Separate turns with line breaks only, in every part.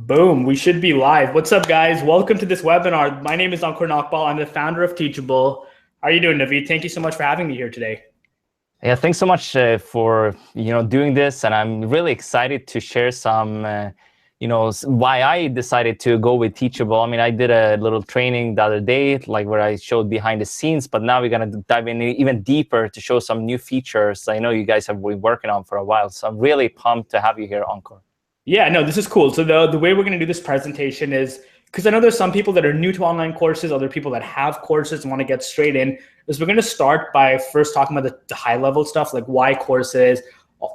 Boom, we should be live. What's up, guys? Welcome to this webinar. My name is Ankur Nakbal. I'm the founder of Teachable. How are you doing, Navid? Thank you so much for having me here today.
Yeah, thanks so much for doing this, and I'm really excited to share some why I decided to go with Teachable. I mean, I did a little training the other day, like where I showed behind the scenes, but now we're gonna dive in even deeper to show some new features I know you guys have been working on for a while. So I'm really pumped to have you here, Ankur.
Yeah, no, this is cool. So the way we're going to do this presentation is, because I know there's some people that are new to online courses, other people that have courses and want to get straight in, is we're going to start by first talking about the high level stuff, like why courses,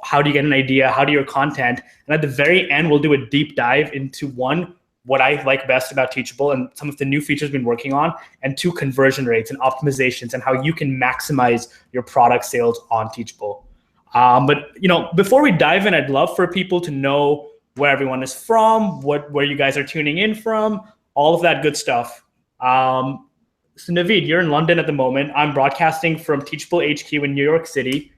how do you get an idea, how do your content, and at the very end, we'll do a deep dive into what I like best about Teachable and some of the new features we've been working on, and two, conversion rates and optimizations and how you can maximize your product sales on Teachable. But before we dive in, I'd love for people to know where everyone is from, where you guys are tuning in from, all of that good stuff. So Navid, you're in London at the moment. I'm broadcasting from Teachable HQ in New York City.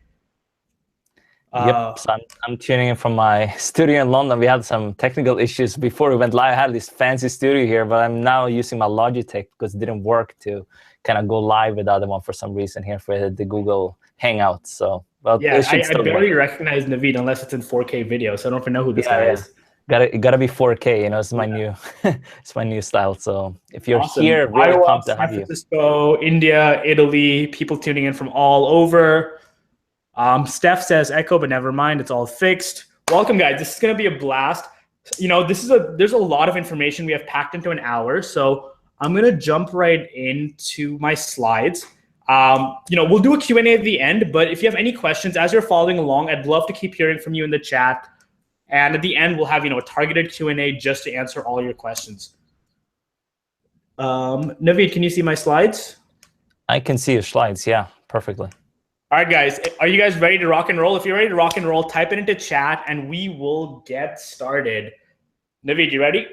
Yep, so I'm tuning in from my studio in London. We had some technical issues before we went live. I had this fancy studio here, but I'm now using my Logitech because it didn't work to kind of go live with the other one for some reason here for the Google Hangouts. So, well,
yeah, I barely recognize Navid unless it's in 4K video, so I don't even know who this guy is.
Gotta be 4K. It's my new, it's my new style. So if you're here, really pumped to have you.
San Francisco, India, Italy, people tuning in from all over. Steph says echo, but never mind, it's all fixed. Welcome, guys. This is gonna be a blast. There's a lot of information we have packed into an hour, so I'm gonna jump right into my slides. We'll do a Q&A at the end, but if you have any questions as you're following along, I'd love to keep hearing from you in the chat. And at the end, we'll have a targeted Q&A just to answer all your questions. Navid, can you see my slides?
I can see your slides, yeah, perfectly.
All right, guys, are you guys ready to rock and roll? If you're ready to rock and roll, type it into chat and we will get started. Navid, you ready?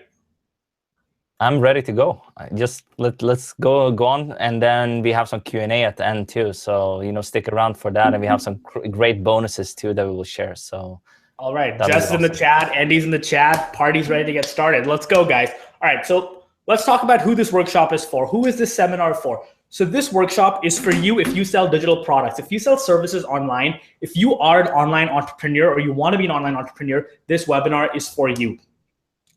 I'm ready to go. Just let's go on, and then we have some Q&A at the end too. So stick around for that, and we have some great bonuses too that we will share. So
all right, Jess is in the chat, Andy's in the chat, party's ready to get started. Let's go, guys. All right, so let's talk about who this workshop is for. Who is this seminar for? So this workshop is for you if you sell digital products, if you sell services online, if you are an online entrepreneur or you want to be an online entrepreneur, this webinar is for you.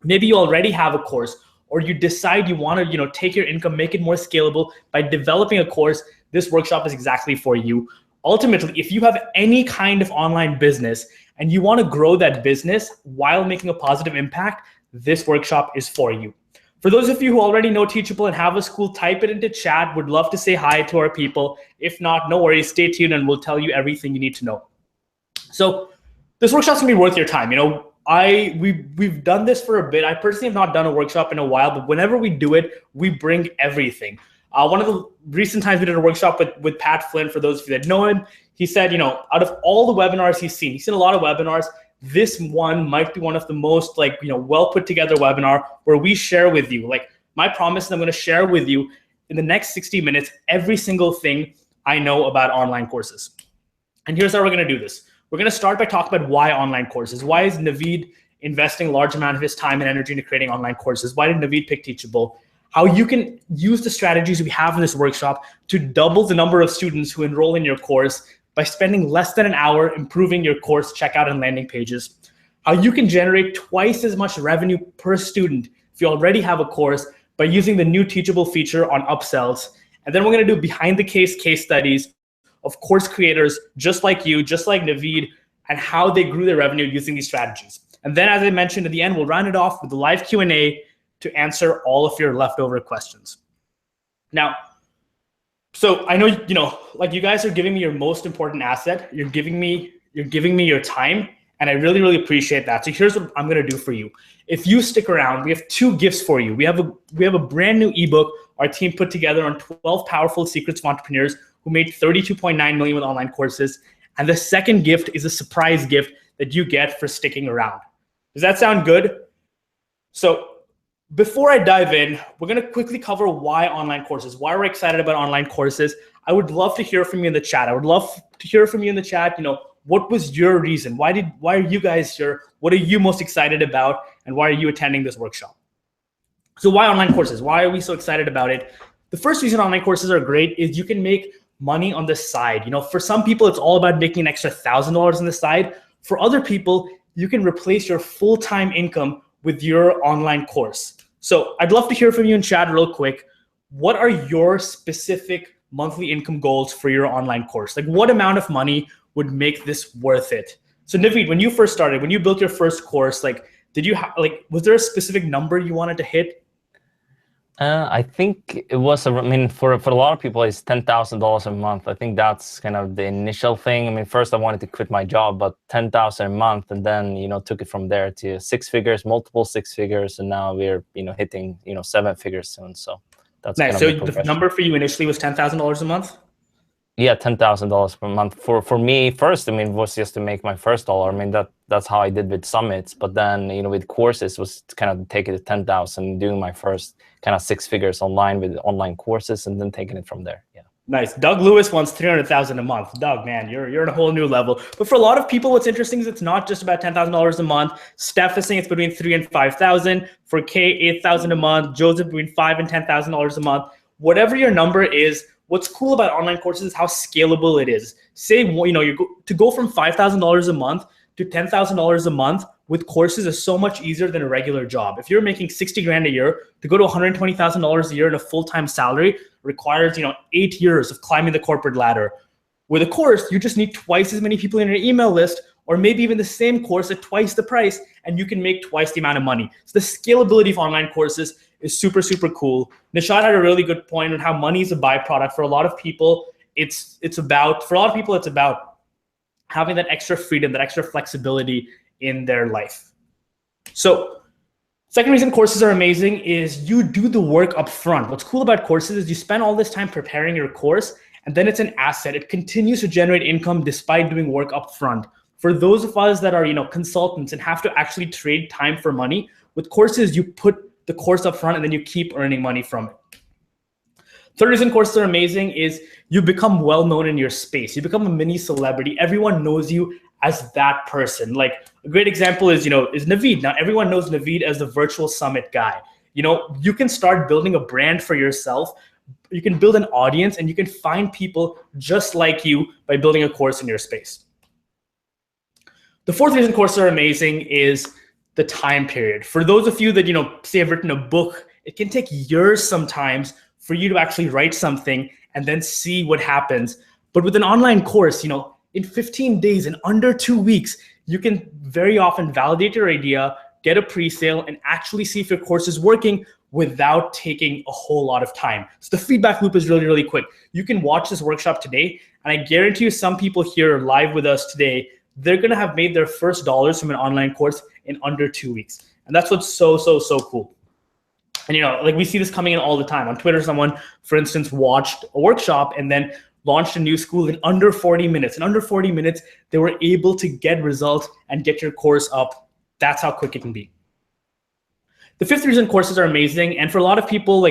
Maybe you already have a course, or you decide you want to take your income, make it more scalable by developing a course. This workshop is exactly for you. Ultimately, if you have any kind of online business and you want to grow that business while making a positive impact, this workshop is for you. For those of you who already know Teachable and have a school, type it into chat. Would love to say hi to our people. If not, no worries, stay tuned and we'll tell you everything you need to know. So this workshop's gonna be worth your time. We've done this for a bit. I personally have not done a workshop in a while, but whenever we do it, we bring everything. One of the recent times we did a workshop with Pat Flynn, for those of you that know him, he said, out of all the webinars he's seen a lot of webinars, this one might be one of the most well put together webinar where we share with you, my promise is I'm gonna share with you in the next 60 minutes, every single thing I know about online courses. And here's how we're gonna do this. We're going to start by talking about why online courses. Why is Navid investing a large amount of his time and energy into creating online courses? Why did Navid pick Teachable? How you can use the strategies we have in this workshop to double the number of students who enroll in your course by spending less than an hour improving your course checkout and landing pages. How you can generate twice as much revenue per student if you already have a course by using the new Teachable feature on Upsells. And then we're going to do behind the case studies of course creators just like you, just like Navid, and how they grew their revenue using these strategies. And then, as I mentioned at the end, we'll round it off with the live Q&A to answer all of your leftover questions. Now, so I know, you guys are giving me your most important asset. You're giving me your time, and I really, really appreciate that. So here's what I'm gonna do for you. If you stick around, we have two gifts for you. We have a brand new ebook our team put together on 12 powerful secrets of entrepreneurs who made 32.9 million with online courses. And the second gift is a surprise gift that you get for sticking around. Does that sound good? So before I dive in, we're gonna quickly cover why online courses, why we're excited about online courses. I would love to hear from you in the chat. I would love to hear from you in the chat, what was your reason? Why are you guys here? What are you most excited about? and why are you attending this workshop? So why online courses? Why are we so excited about it? The first reason online courses are great is you can make money on the side. For some people, it's all about making an extra $1,000 on the side. For other people, you can replace your full-time income with your online course. So I'd love to hear from you in chat real quick. What are your specific monthly income goals for your online course? Like, what amount of money would make this worth it? So Navid, when you first started, when you built your first course, was there a specific number you wanted to hit?
I think it was, for a lot of people, it's $10,000 a month. I think that's kind of the initial thing. First I wanted to quit my job, but $10,000 a month, and then, took it from there to 6 figures, multiple 6 figures, and now we're, hitting, 7 figures soon. So that's
nice.
Kind
so
of
the number for you initially was $10,000 a month?
Yeah, $10,000 per month. For me, first, it was just to make my first dollar. That's how I did with summits. But then, with courses, was to kind of take it to 10,000, doing my first kind of 6 figures online with online courses, and then taking it from there. Yeah.
Nice. Doug Lewis wants 300,000 a month. Doug, man, you're in a whole new level. But for a lot of people, what's interesting is it's not just about $10,000 a month. Steph is saying it's between 3,000 and 5,000. For Kay, 8,000 a month. Joseph, between $5,000 and $10,000 a month. Whatever your number is, what's cool about online courses is how scalable it is. Say, to go from $5,000 a month to $10,000 a month with courses is so much easier than a regular job. If you're making 60 grand a year, to go to $120,000 a year in a full-time salary requires, 8 years of climbing the corporate ladder. With a course, you just need twice as many people in your email list, or maybe even the same course at twice the price, and you can make twice the amount of money. So the scalability of online courses is super, super cool. Nishad had a really good point on how money is a byproduct. For a lot of people, it's about having that extra freedom, that extra flexibility in their life. So second reason courses are amazing is you do the work up front. What's cool about courses is you spend all this time preparing your course, and then it's an asset. It continues to generate income despite doing work up front. For those of us that are, consultants and have to actually trade time for money, with courses, you put the course up front and then you keep earning money from it. Third reason courses are amazing is you become well-known in your space. You become a mini celebrity. Everyone knows you as that person. Like a great example is Navid. Now everyone knows Navid as the virtual summit guy. You can start building a brand for yourself. You can build an audience and you can find people just like you by building a course in your space. The fourth reason courses are amazing is the time period. For those of you that, say have written a book, it can take years sometimes for you to actually write something and then see what happens. But with an online course, in 15 days, in under 2 weeks, you can very often validate your idea, get a pre-sale, and actually see if your course is working without taking a whole lot of time. So the feedback loop is really, really quick. You can watch this workshop today, and I guarantee you some people here live with us today, they're gonna have made their first dollars from an online course in under 2 weeks. And that's what's so, so, so cool. And we see this coming in all the time. On Twitter, someone, for instance, watched a workshop and then launched a new school in under 40 minutes. In under 40 minutes, they were able to get results and get your course up. That's how quick it can be. The fifth reason courses are amazing, and for a lot of people,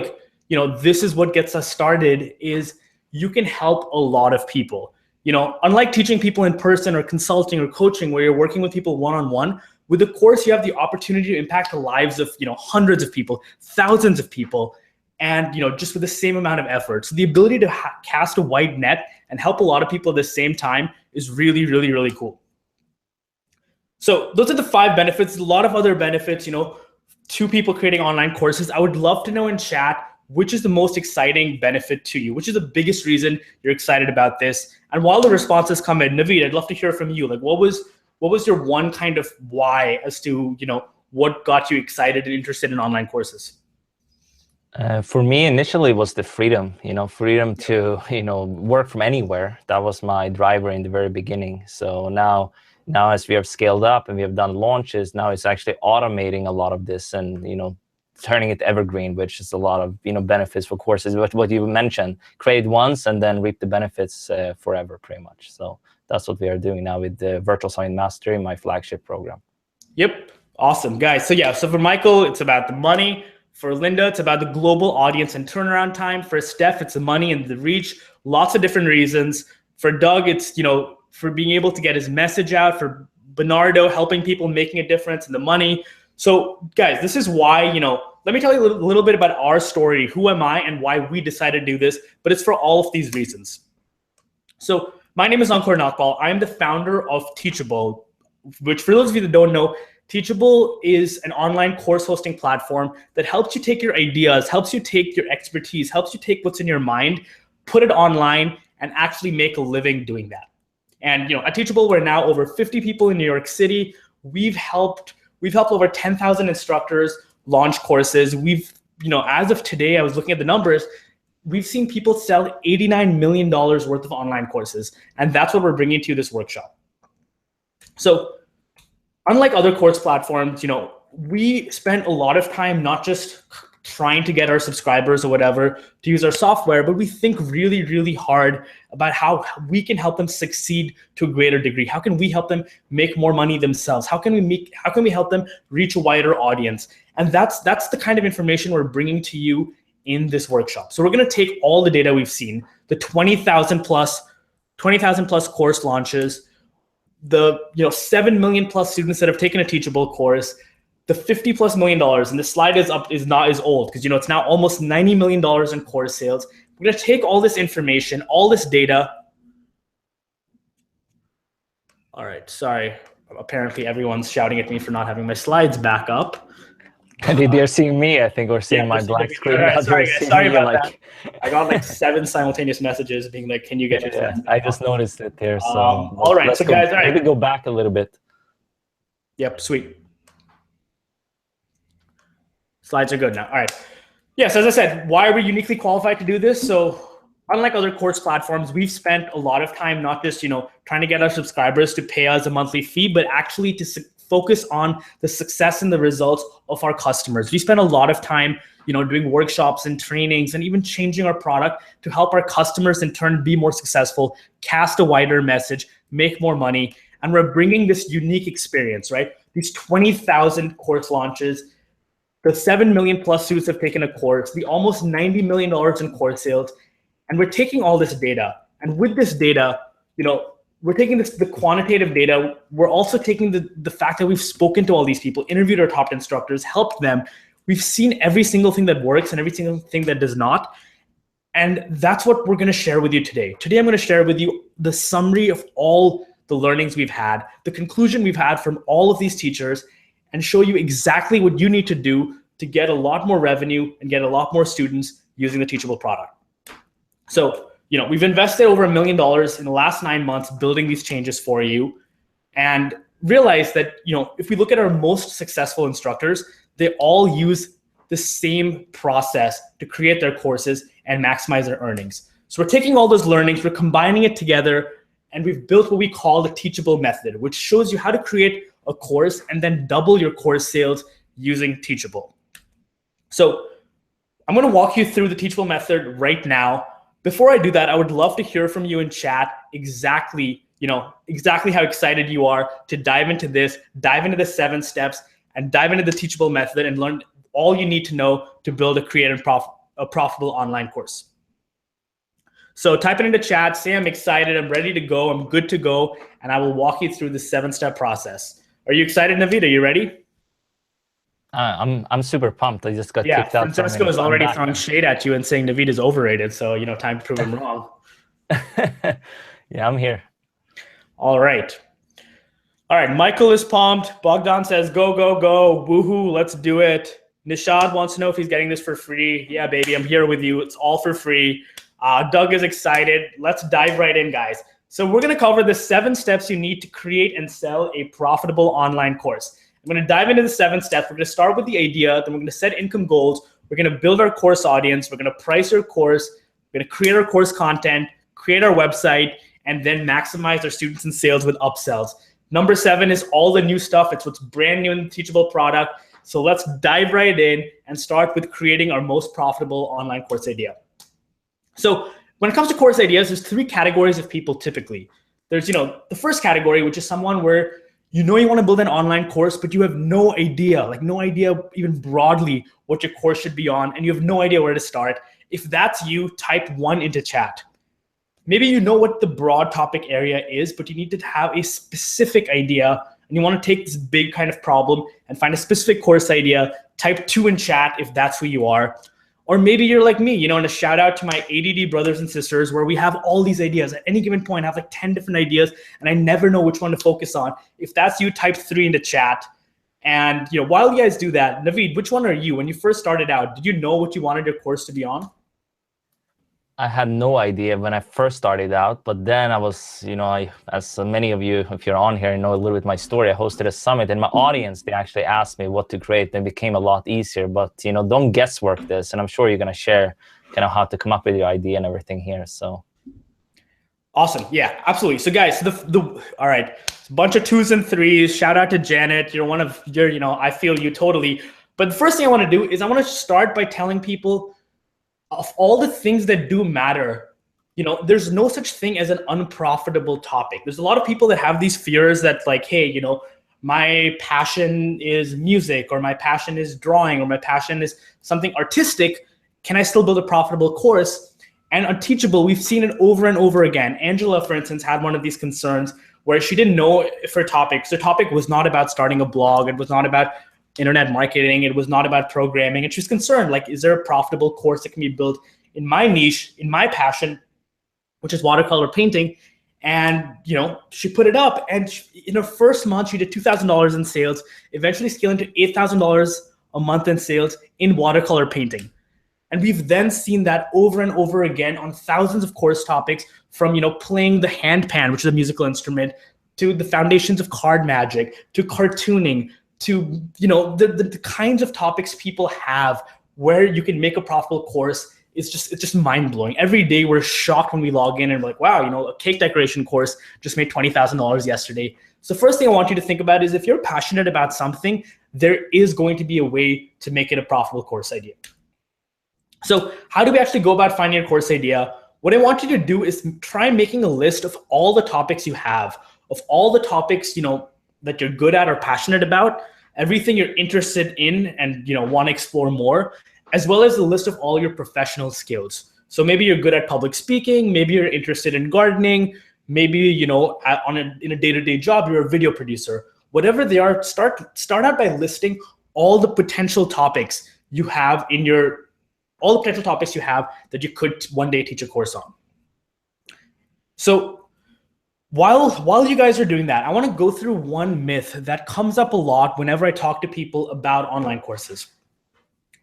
this is what gets us started, is you can help a lot of people. Unlike teaching people in person or consulting or coaching where you're working with people one-on-one, with the course, you have the opportunity to impact the lives of, hundreds of people, thousands of people, and, just with the same amount of effort. So the ability to cast a wide net and help a lot of people at the same time is really, really, really cool. So those are the 5 benefits. A lot of other benefits, to people creating online courses. I would love to know in chat, which is the most exciting benefit to you? Which is the biggest reason you're excited about this? And while the responses come in, Navid, I'd love to hear from you. What was your one kind of why as to, what got you excited and interested in online courses?
For me, initially, it was the freedom, freedom to, work from anywhere. That was my driver in the very beginning. So now as we have scaled up and we have done launches, now it's actually automating a lot of this and, turning it evergreen, which is a lot of, benefits for courses. What you mentioned, create once and then reap the benefits forever, pretty much. So that's what we are doing now with the Virtual Summit Mastery, my flagship program.
Yep. Awesome, guys. So for Michael, it's about the money. For Linda, it's about the global audience and turnaround time. For Steph, it's the money and the reach. Lots of different reasons. For Doug, it's, for being able to get his message out. For Bernardo, helping people, making a difference, and the money. So guys, this is why, let me tell you a little bit about our story. Who am I and why we decided to do this? But it's for all of these reasons. So my name is Ankur Nagpal. I'm the founder of Teachable, which for those of you that don't know, Teachable is an online course hosting platform that helps you take your ideas, helps you take your expertise, helps you take what's in your mind, put it online, and actually make a living doing that. And at Teachable, we're now over 50 people in New York City. We've helped over 10,000 instructors launch courses. As of today, I was looking at the numbers, we've seen people sell $89 million worth of online courses. And that's what we're bringing to you this workshop. So unlike other course platforms, we spent a lot of time not just trying to get our subscribers or whatever to use our software, but we think really, really hard about how we can help them succeed to a greater degree. How can we help them make more money themselves? How can we help them reach a wider audience? And that's the kind of information we're bringing to you in this workshop. So we're going to take all the data we've seen, the 20,000 plus course launches, the 7 million plus students that have taken a Teachable course, the $50+ million, and the slide is old because it's now almost $90 million in course sales. We're going to take all this information, all this data. All right, sorry. Apparently everyone's shouting at me for not having my slides back up.
They're seeing me, I think, or seeing my black screen.
Sorry about that. I got 7 simultaneous messages being like, "Can you get your slides back?"
I just noticed it there. So
all right, so guys, all right.
Maybe go back a little bit.
Yep, sweet. Slides are good now. All right. Yes, as I said, why are we uniquely qualified to do this? So unlike other course platforms, we've spent a lot of time not just trying to get our subscribers to pay us a monthly fee, but actually to focus on the success and the results of our customers. We spend a lot of time doing workshops and trainings and even changing our product to help our customers in turn be more successful, cast a wider message, make more money. And we're bringing this unique experience, right? These 20,000 course launches, the 7 million plus students have taken a course, the almost $90 million in course sales. And we're taking all this data. And with this data, we're taking the quantitative data. We're also taking the fact that we've spoken to all these people, interviewed our top instructors, helped them. We've seen every single thing that works and every single thing that does not. And that's what we're going to share with you today. Today, I'm going to share with you the summary of all the learnings we've had, the conclusion we've had from all of these teachers, and show you exactly what you need to do to get a lot more revenue and get a lot more students using the Teachable product. So, we've invested over $1 million in the last 9 months building these changes for you, and realize that, if we look at our most successful instructors, they all use the same process to create their courses and maximize their earnings. So we're taking all those learnings, we're combining it together, and we've built what we call the Teachable Method, which shows you how to create a course and then double your course sales using Teachable. So I'm going to walk you through the Teachable Method right now. Before I do that, I would love to hear from you in chat exactly how excited you are to dive into this, dive into the 7 steps, and dive into the Teachable Method and learn all you need to know to build a creative, profitable online course. So type it into chat, say I'm excited, I'm ready to go, I'm good to go, and I will walk you through the 7-step process. Are you excited, Navid? Are you ready?
I'm super pumped. I just got kicked out.
Francesco is already throwing shade at you and saying Navid is overrated. So, time to prove him wrong.
Yeah, I'm here.
All right. Michael is pumped. Bogdan says, go, go, go. Woohoo, let's do it. Nishad wants to know if he's getting this for free. Yeah, baby, I'm here with you. It's all for free. Doug is excited. Let's dive right in, guys. So we're going to cover the 7 steps you need to create and sell a profitable online course. I'm going to dive into the 7 steps. We're going to start with the idea, then we're going to set income goals. We're going to build our course audience. We're going to price our course. We're going to create our course content, create our website, and then maximize our students and sales with upsells. Number 7 is all the new stuff. It's what's brand new in the Teachable product. So let's dive right in and start with creating our most profitable online course idea. So when it comes to course ideas, there's 3 categories of people typically. There's, the first category, which is someone where you want to build an online course, but you have no idea even broadly what your course should be on, and you have no idea where to start. If that's you, type 1 into chat. Maybe you know what the broad topic area is, but you need to have a specific idea and you want to take this big kind of problem and find a specific course idea, type 2 in chat if that's who you are. Or maybe you're like me, and a shout out to my ADD brothers and sisters where we have all these ideas. At any given point, I have like 10 different ideas and I never know which one to focus on. If that's you, type 3 in the chat. And while you guys do that, Navid, which one are you? When you first started out, did you know what you wanted your course to be on?
I had no idea when I first started out, but then I was, as many of you, if you're on here, know a little bit my story. I hosted a summit, and my audience, they actually asked me what to create. Then it became a lot easier. But don't guesswork this, and I'm sure you're gonna share kind of how to come up with your idea and everything here. So
awesome, yeah, absolutely. So guys, all right, it's a bunch of 2s and 3s. Shout out to Janet. I feel you totally. But the first thing I want to do is I want to start by telling people, of all the things that do matter, there's no such thing as an unprofitable topic. There's a lot of people that have these fears that like, hey, my passion is music, or my passion is drawing, or my passion is something artistic. Can I still build a profitable course? And on Teachable, we've seen it over and over again. Angela, for instance, had one of these concerns where she didn't know if her topic was not about starting a blog. It was not about internet marketing. It was not about programming. And she's concerned, like, is there a profitable course that can be built in my niche, in my passion, which is watercolor painting? And, she put it up, and in her first month, she did $2,000 in sales, eventually scaling to $8,000 a month in sales in watercolor painting. And we've then seen that over and over again on thousands of course topics, from, playing the handpan, which is a musical instrument, to the foundations of card magic, to cartooning, to the kinds of topics people have where you can make a profitable course. It's just mind-blowing. Every day we're shocked when we log in and we're like, wow, a cake decoration course just made $20,000 yesterday. So first thing I want you to think about is, if you're passionate about something, there is going to be a way to make it a profitable course idea. So how do we actually go about finding a course idea? What I want you to do is try making a list of all the topics you have, of all the topics that you're good at or passionate about, everything you're interested in and want to explore more, as well as a list of all your professional skills. So maybe you're good at public speaking, maybe you're interested in gardening, maybe in a day-to-day job you're a video producer. Whatever they are, start out by listing all the potential topics you have that you could one day teach a course on. So while you guys are doing that, I want to go through one myth that comes up a lot whenever I talk to people about online courses.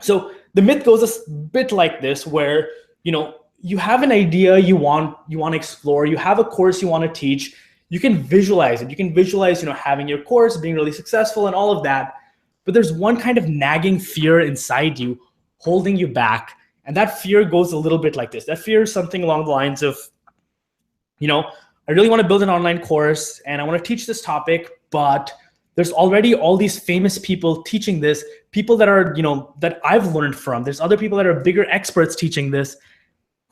So the myth goes a bit like this, where you have an idea you want to explore, you have a course you want to teach, you can visualize it. You can visualize having your course being really successful and all of that. But there's one kind of nagging fear inside you holding you back, and that fear goes a little bit like this. That fear is something along the lines of, I really want to build an online course and I want to teach this topic, but there's already all these famous people teaching this, people that are, that I've learned from. There's other people that are bigger experts teaching this.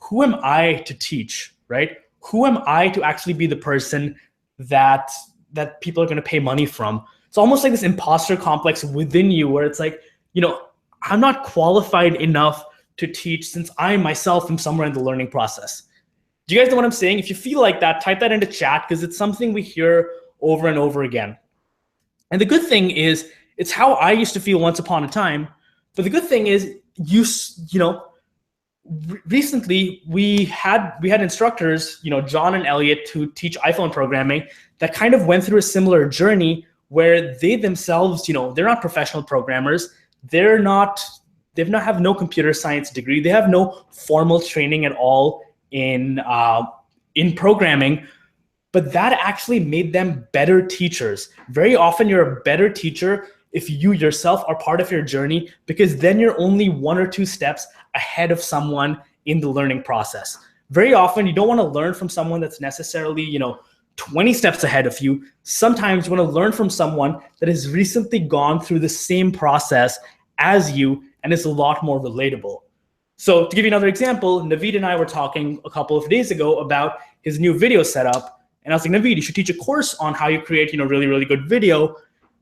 Who am I to teach, right? Who am I to actually be the person that people are going to pay money from? It's almost like this imposter complex within you where it's like, I'm not qualified enough to teach since I myself am somewhere in the learning process. Do you guys know what I'm saying? If you feel like that, type that into chat, because it's something we hear over and over again. And the good thing is, it's how I used to feel once upon a time. But the good thing is, recently we had instructors, John and Elliot, who teach iPhone programming, that kind of went through a similar journey where they themselves, they're not professional programmers. They have no computer science degree. They have no formal training at all in programming, but that actually made them better teachers. Very often you're a better teacher if you yourself are part of your journey, because then you're only 1 or 2 steps ahead of someone in the learning process. Very often you don't want to learn from someone that's necessarily, 20 steps ahead of you. Sometimes you want to learn from someone that has recently gone through the same process as you and is a lot more relatable. So to give you another example, Navid and I were talking a couple of days ago about his new video setup. And I was like, Navid, you should teach a course on how you create, really, really good video.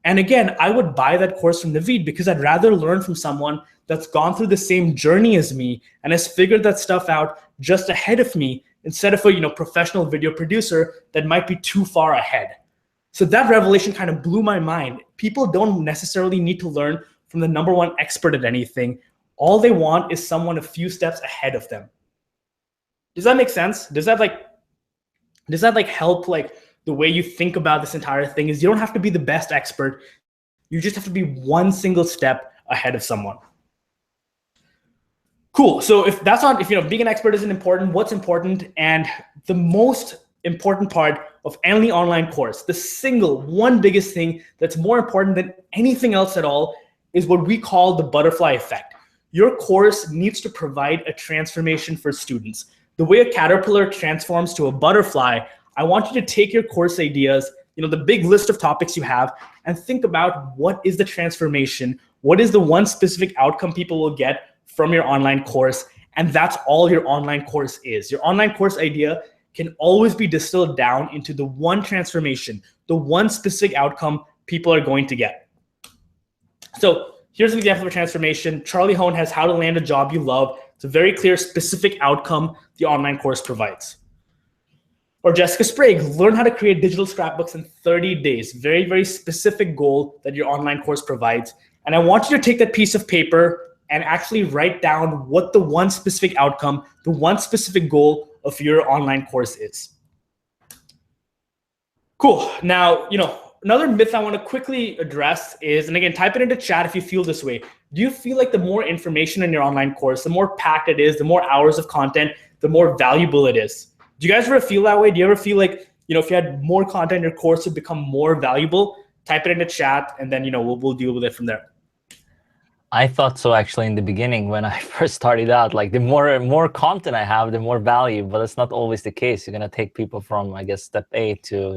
And again, I would buy that course from Navid because I'd rather learn from someone that's gone through the same journey as me and has figured that stuff out just ahead of me, instead of a professional video producer that might be too far ahead. So that revelation kind of blew my mind. People don't necessarily need to learn from the number one expert at anything. All they want is someone a few steps ahead of them. Does that make sense? Does that help like the way you think about this entire thing? Is you don't have to be the best expert. You just have to be one single step ahead of someone. Cool. So if being an expert isn't important, what's important? And the most important part of any online course, the single one biggest thing that's more important than anything else at all, is what we call the butterfly effect. Your course needs to provide a transformation for students. The way a caterpillar transforms to a butterfly, I want you to take your course ideas, the big list of topics you have, and think about what is the transformation, what is the one specific outcome people will get from your online course, and that's all your online course is. Your online course idea can always be distilled down into the one transformation, the one specific outcome people are going to get. So here's an example of a transformation. Charlie Hone has How to Land a Job You Love. It's a very clear, specific outcome the online course provides. Or Jessica Sprague, Learn How to Create Digital Scrapbooks in 30 days. Very, very specific goal that your online course provides. And I want you to take that piece of paper and actually write down what the one specific outcome, the one specific goal of your online course is. Cool. Now, another myth I want to quickly address is, and again, type it into chat if you feel this way. Do you feel like the more information in your online course, the more packed it is, the more hours of content, the more valuable it is? Do you guys ever feel that way? Do you ever feel like, if you had more content in your course, it would become more valuable? Type it into chat, and then, we'll deal with it from there.
I thought so actually in the beginning when I first started out. Like the more content I have, the more value, but it's not always the case. You're gonna take people from, I guess, step A to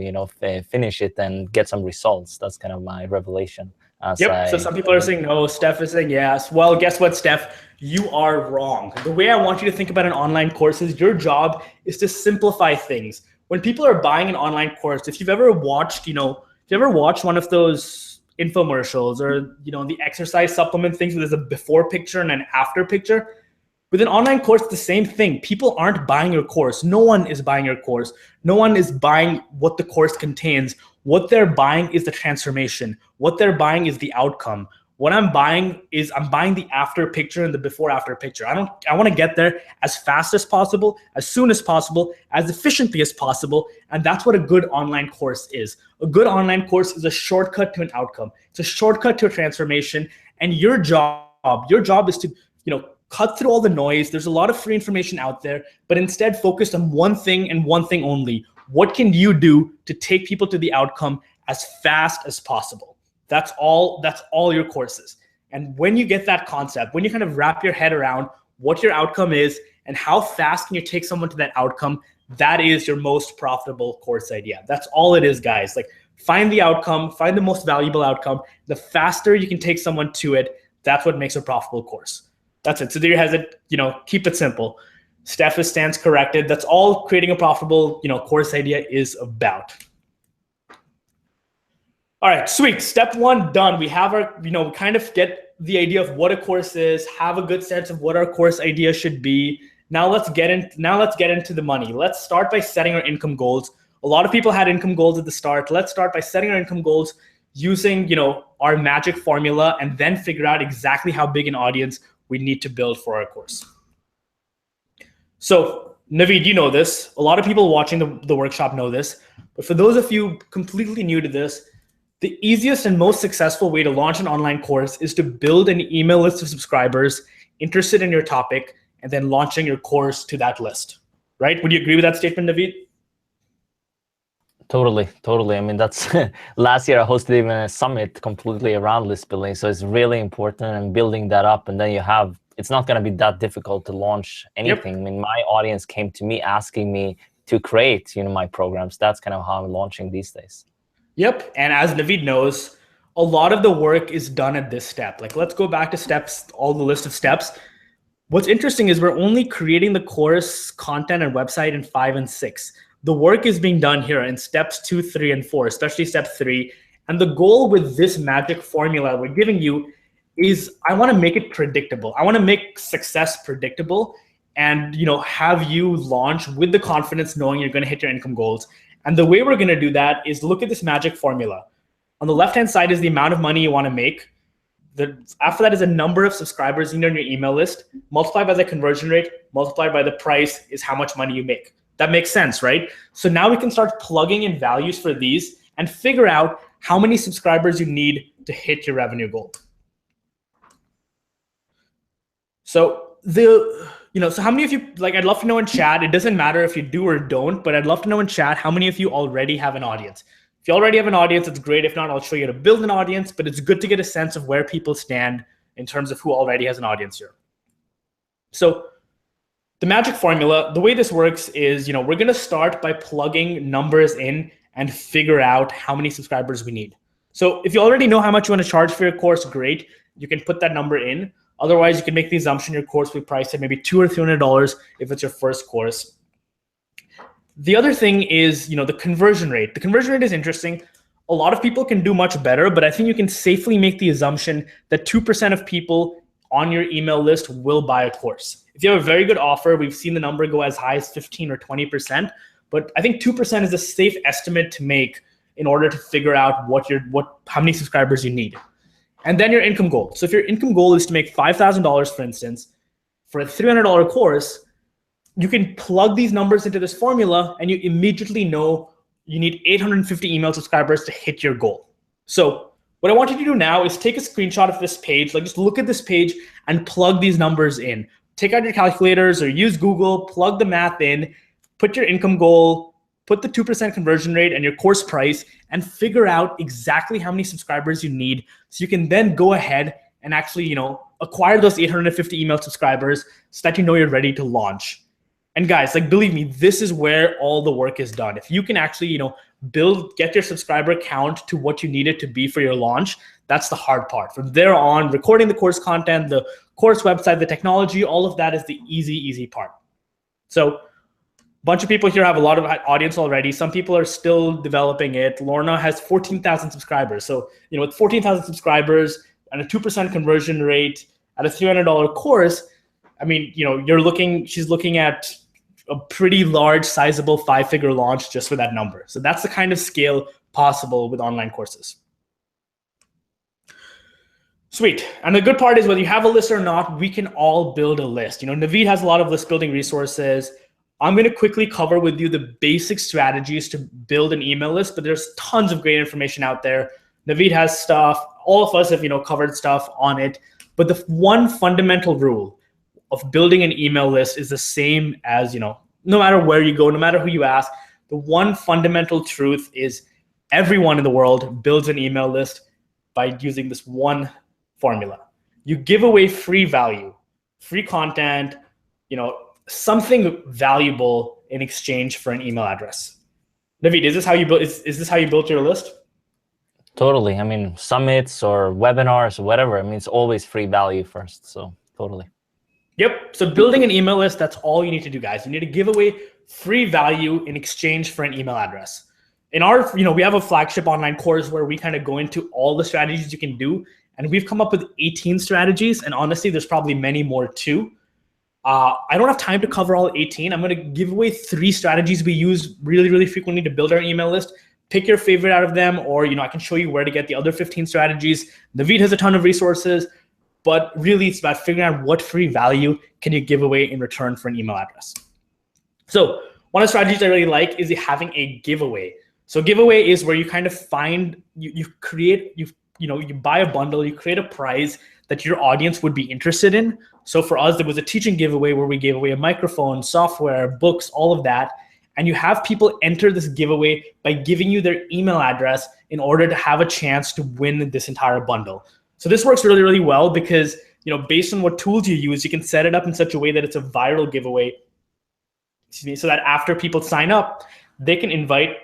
finish it and get some results. That's kind of my revelation.
Yep. So some people are saying no. Steph is saying yes. Well, guess what, Steph? You are wrong. The way I want you to think about an online course is your job is to simplify things. When people are buying an online course, if you've ever watched, one of those infomercials or the exercise supplement things where there's a before picture and an after picture, with an online course, the same thing. People aren't buying your course. No one is buying your course. No one is buying what the course contains. What they're buying is the transformation. What they're buying is the outcome. What I'm buying is I'm buying the after picture and the before after picture. I want to get there as fast as possible, as soon as possible, as efficiently as possible. And that's what a good online course is. A good online course is a shortcut to an outcome. It's a shortcut to a transformation. And your job is to, cut through all the noise. There's a lot of free information out there, but instead focus on one thing and one thing only. What can you do to take people to the outcome as fast as possible? That's all your courses. And when you get that concept, when you kind of wrap your head around what your outcome is and how fast can you take someone to that outcome, that is your most profitable course idea. That's all it is, guys. Like, find the outcome, find the most valuable outcome. The faster you can take someone to it, that's what makes a profitable course. That's it. So there has it, keep it simple. Steph stands corrected. That's all creating a profitable, course idea is about. All right, sweet. Step one done. We have our, kind of get the idea of what a course is, have a good sense of what our course idea should be. Now let's get into the money. Let's start by setting our income goals. A lot of people had income goals at the start. Let's start by setting our income goals using, our magic formula, and then figure out exactly how big an audience we need to build for our course. So Navid, you know this. A lot of people watching the workshop know this, but for those of you completely new to this, the easiest and most successful way to launch an online course is to build an email list of subscribers interested in your topic and then launching your course to that list, right? Would you agree with that statement, Navid?
Totally. I mean, that's last year I hosted even a summit completely around list building. So it's really important and building that up. And then it's not going to be that difficult to launch anything. Yep. I mean, my audience came to me asking me to create, my programs. That's kind of how I'm launching these days.
Yep. And as Navid knows, a lot of the work is done at this step. Like, let's go back to steps, all the list of steps. What's interesting is we're only creating the course content and website in 5 and 6. The work is being done here in steps 2, 3, and 4, especially step 3. And the goal with this magic formula we're giving you is I want to make it predictable. I want to make success predictable and, have you launch with the confidence knowing you're going to hit your income goals. And the way we're going to do that is look at this magic formula. On the left-hand side is the amount of money you want to make. After that is a number of subscribers you need on your email list, multiplied by the conversion rate, multiplied by the price is how much money you make. That makes sense, right? So now we can start plugging in values for these and figure out how many subscribers you need to hit your revenue goal. So so how many of you, I'd love to know in chat, it doesn't matter if you do or don't, but I'd love to know in chat how many of you already have an audience. If you already have an audience, it's great. If not, I'll show you how to build an audience, but it's good to get a sense of where people stand in terms of who already has an audience here. So the magic formula, the way this works is, we're going to start by plugging numbers in and figure out how many subscribers we need. So if you already know how much you want to charge for your course, great. You can put that number in. Otherwise, you can make the assumption your course will be priced at maybe $200 or $300 if it's your first course. The other thing is, the conversion rate. The conversion rate is interesting. A lot of people can do much better, but I think you can safely make the assumption that 2% of people on your email list will buy a course. If you have a very good offer, we've seen the number go as high as 15 or 20%, but I think 2% is a safe estimate to make in order to figure out how many subscribers you need. And then your income goal. So if your income goal is to make $5,000, for instance, for a $300 course, you can plug these numbers into this formula and you immediately know you need 850 email subscribers to hit your goal. So what I want you to do now is take a screenshot of this page, just look at this page and plug these numbers in. Take out your calculators or use Google, plug the math in, put your income goal, put the 2% conversion rate and your course price, and figure out exactly how many subscribers you need so you can then go ahead and actually, acquire those 850 email subscribers so that you're ready to launch. And guys, believe me, this is where all the work is done. If you can actually, get your subscriber count to what you need it to be for your launch, that's the hard part. From there on, recording the course content, the course website, the technology, all of that is the easy part. So a bunch of people here have a lot of audience already. Some people are still developing it. Lorna has 14,000 subscribers. So, with 14,000 subscribers and a 2% conversion rate at a $300 course, she's looking at a pretty large, sizable 5-figure launch just for that number. So that's the kind of scale possible with online courses. Sweet. And the good part is whether you have a list or not, we can all build a list. Navid has a lot of list building resources. I'm going to quickly cover with you the basic strategies to build an email list, but there's tons of great information out there. Navid has stuff. All of us have, covered stuff on it. But the one fundamental rule of building an email list is the same as, no matter where you go, no matter who you ask, the one fundamental truth is everyone in the world builds an email list by using this one formula. You give away free value, free content, something valuable in exchange for an email address. Navid, is this how you built your list?
Totally. Summits or webinars or whatever. It's always free value first. So totally.
Yep. So building an email list, that's all you need to do, guys. You need to give away free value in exchange for an email address. In our, we have a flagship online course where we kind of go into all the strategies you can do. And we've come up with 18 strategies. And honestly, there's probably many more too. I don't have time to cover all 18. I'm going to give away 3 strategies we use really frequently to build our email list. Pick your favorite out of them, or I can show you where to get the other 15 strategies. Navid has a ton of resources, but really it's about figuring out what free value can you give away in return for an email address. So one of the strategies I really like is having a giveaway. So giveaway is where you kind of find, you buy a bundle, you create a prize that your audience would be interested in. So for us, there was a teaching giveaway where we gave away a microphone, software, books, all of that. And you have people enter this giveaway by giving you their email address in order to have a chance to win this entire bundle. So this works really well because, based on what tools you use, you can set it up in such a way that it's a viral giveaway. So that after people sign up, they can invite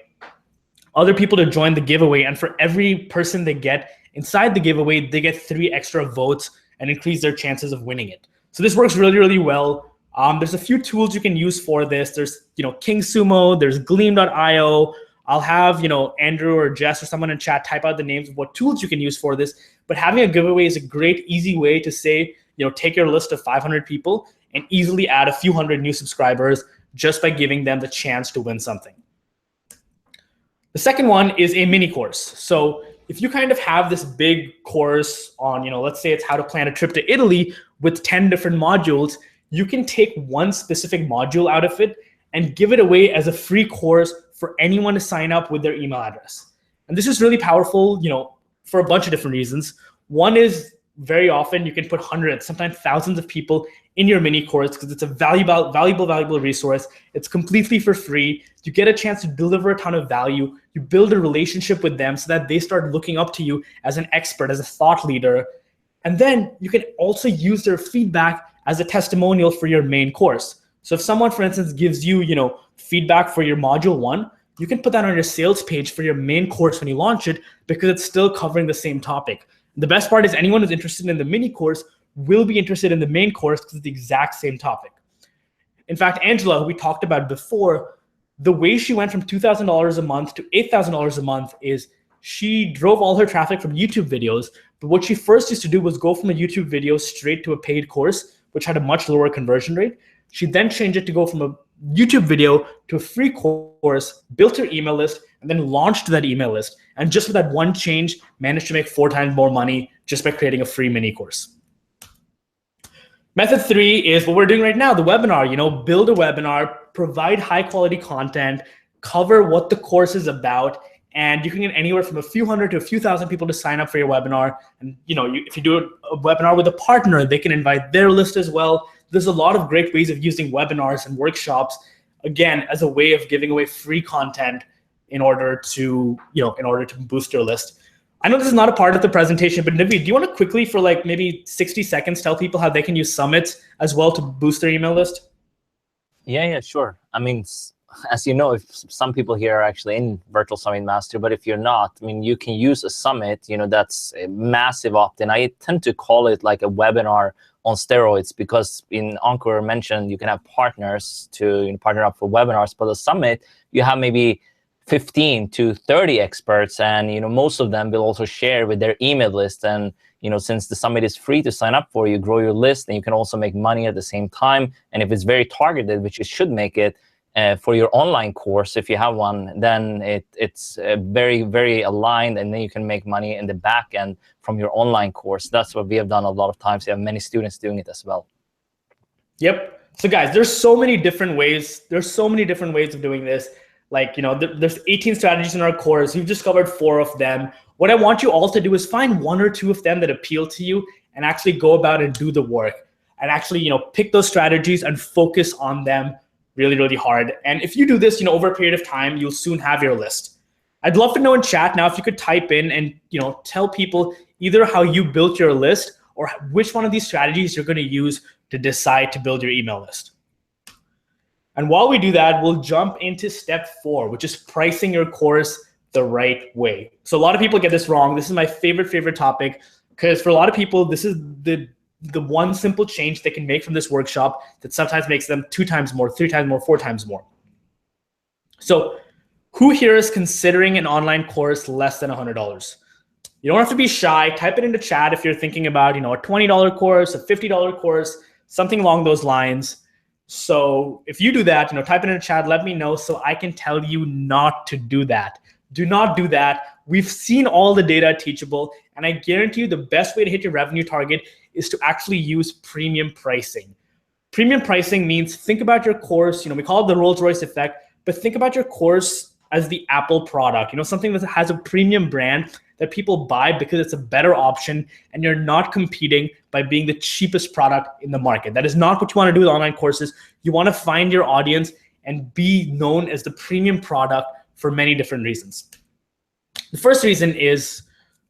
other people to join the giveaway. And for every person they get inside the giveaway, they get 3 extra votes and increase their chances of winning it. So this works really well. There's a few tools you can use for this. There's, King Sumo, there's Gleam.io. I'll have, Andrew or Jess or someone in chat type out the names of what tools you can use for this. But having a giveaway is a great, easy way to say, take your list of 500 people and easily add a few hundred new subscribers just by giving them the chance to win something. The second one is a mini course. So if you kind of have this big course on, let's say it's how to plan a trip to Italy with 10 different modules, you can take one specific module out of it and give it away as a free course for anyone to sign up with their email address. And this is really powerful, for a bunch of different reasons. One is very often you can put hundreds, sometimes thousands of people in your mini course because it's a valuable resource. It's completely for free. You get a chance to deliver a ton of value. You build a relationship with them so that they start looking up to you as an expert, as a thought leader. And then you can also use their feedback as a testimonial for your main course. So if someone, for instance, gives you, feedback for your module 1, you can put that on your sales page for your main course when you launch it because it's still covering the same topic. The best part is anyone who's interested in the mini course will be interested in the main course because it's the exact same topic. In fact, Angela, who we talked about before, the way she went from $2,000 a month to $8,000 a month is she drove all her traffic from YouTube videos. But what she first used to do was go from a YouTube video straight to a paid course, which had a much lower conversion rate. She then changed it to go from a YouTube video to a free course, built her email list, and then launched that email list. And just with that one change, managed to make 4 times more money just by creating a free mini course. Method 3 is what we're doing right now, the webinar. Build a webinar, provide high quality content, cover what the course is about, and you can get anywhere from a few hundred to a few thousand people to sign up for your webinar. And if you do a webinar with a partner, they can invite their list as well. There's a lot of great ways of using webinars and workshops, again, as a way of giving away free content in order to boost your list. I know this is not a part of the presentation, but Navid, do you want to quickly, for like maybe 60 seconds, tell people how they can use summits as well to boost their email list?
Yeah, sure. I mean, as you know, if some people here are actually in Virtual Summit Master, but if you're not, you can use a summit, that's a massive opt-in. I tend to call it like a webinar on steroids because in Ankur mentioned you can have partners to partner up for webinars, but the summit, you have maybe 15 to 30 experts, and most of them will also share with their email list. And since the summit is free to sign up for, you grow your list, and you can also make money at the same time. And if it's very targeted, which it should make it, for your online course, if you have one, then it's very, very aligned, and then you can make money in the back end from your online course. That's what we have done a lot of times. We have many students doing it as well.
Yep. So guys, there's so many different ways. There's so many different ways of doing this. Like, there's 18 strategies in our course. We've discovered 4 of them. What I want you all to do is find 1 or 2 of them that appeal to you and actually go about and do the work and actually, pick those strategies and focus on them really, really hard. And if you do this, over a period of time, you'll soon have your list. I'd love to know in chat now if you could type in and, tell people either how you built your list or which one of these strategies you're going to use to decide to build your email list. And while we do that, we'll jump into step 4, which is pricing your course the right way. So a lot of people get this wrong. This is my favorite topic because for a lot of people, this is the one simple change they can make from this workshop that sometimes makes them 2 times more, 3 times more, 4 times more. So who here is considering an online course less than $100? You don't have to be shy. Type it into chat if you're thinking about, a $20 course, a $50 course, something along those lines. So if you do that, type it in the chat, let me know so I can tell you not to do that. Do not do that. We've seen all the data at Teachable, and I guarantee you the best way to hit your revenue target is to actually use premium pricing. Premium pricing means think about your course, we call it the Rolls-Royce effect, but think about your course as the Apple product, something that has a premium brand that people buy because it's a better option and you're not competing by being the cheapest product in the market. That is not what you want to do with online courses. You want to find your audience and be known as the premium product for many different reasons. The first reason is,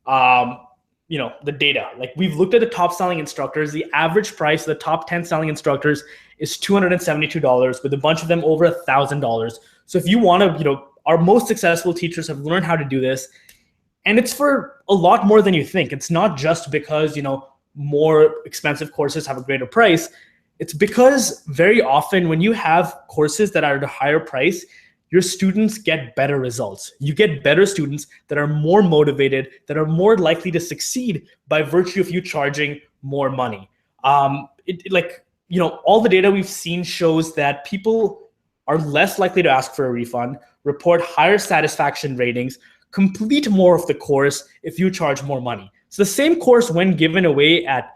the data. Like we've looked at the top selling instructors. The average price of the top 10 selling instructors is $272 with a bunch of them over $1,000. So if you want to, our most successful teachers have learned how to do this. And it's for a lot more than you think. It's not just because, more expensive courses have a greater price. It's because very often when you have courses that are at a higher price, your students get better results. You get better students that are more motivated, that are more likely to succeed by virtue of you charging more money. All the data we've seen shows that people are less likely to ask for a refund, report higher satisfaction ratings, complete more of the course if you charge more money. So the same course when given away at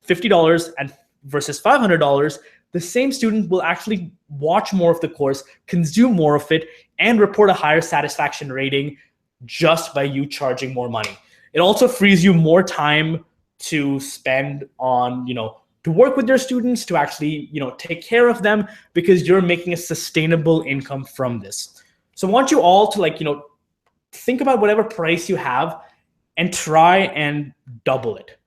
$50 and versus $500, the same student will actually watch more of the course, consume more of it, and report a higher satisfaction rating just by you charging more money. It also frees you more time to spend on, to work with your students, to actually, take care of them, because you're making a sustainable income from this. So I want you all to think about whatever price you have and try and double it.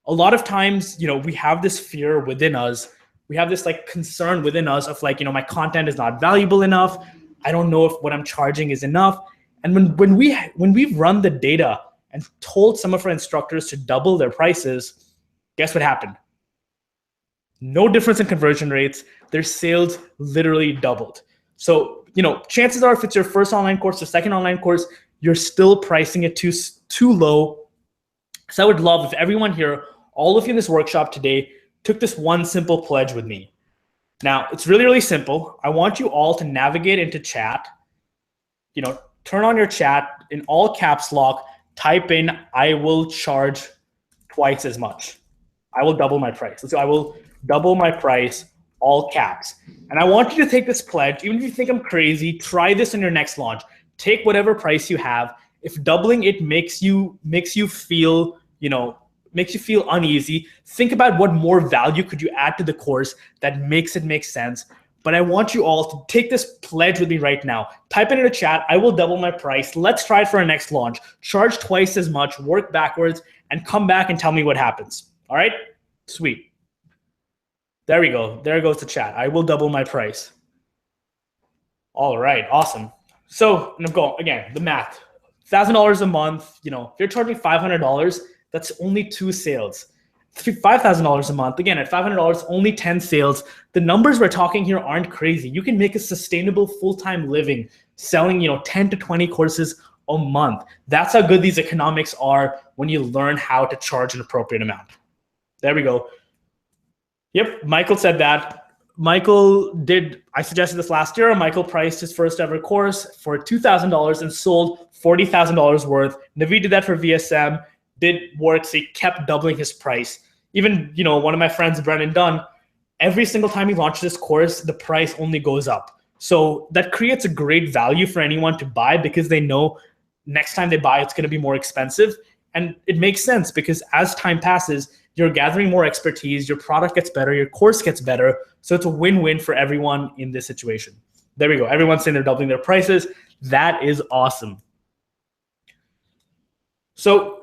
A lot of times, we have this fear within us. We have this concern within us of my content is not valuable enough. I don't know if what I'm charging is enough. And when we've run the data and told some of our instructors to double their prices, guess what happened? No difference in conversion rates. Their sales literally doubled. So, chances are if it's your first online course or second online course, you're still pricing it too low. So I would love if everyone here, all of you in this workshop today, took this one simple pledge with me. Now, it's really, really simple. I want you all to navigate into chat, turn on your chat in all caps lock, type in, I will charge twice as much. I will double my price. So I will double my price, all caps. And I want you to take this pledge. Even if you think I'm crazy, try this on your next launch. Take whatever price you have. If doubling it makes you feel, makes you feel uneasy, think about what more value could you add to the course that makes it make sense. But I want you all to take this pledge with me right now. Type it in the chat. I will double my price. Let's try it for our next launch. Charge twice as much, work backwards, and come back and tell me what happens. All right? Sweet. There we go. There goes the chat. I will double my price. All right. Awesome. So I'm going again, the math. $1,000 a month. If you're charging $500, that's only 2 sales. $5,000 a month. Again, at $500, only 10 sales. The numbers we're talking here aren't crazy. You can make a sustainable full-time living selling, 10 to 20 courses a month. That's how good these economics are when you learn how to charge an appropriate amount. There we go. Yep, Michael said that. I suggested this last year. Michael priced his first ever course for $2,000 and sold $40,000 worth. Navid did that for VSM. Did work, so he kept doubling his price. Even, one of my friends, Brennan Dunn, every single time he launches this course, the price only goes up. So that creates a great value for anyone to buy, because they know next time they buy, it's going to be more expensive. And it makes sense, because as time passes, you're gathering more expertise, your product gets better, your course gets better. So it's a win-win for everyone in this situation. There we go. Everyone's saying they're doubling their prices. That is awesome. So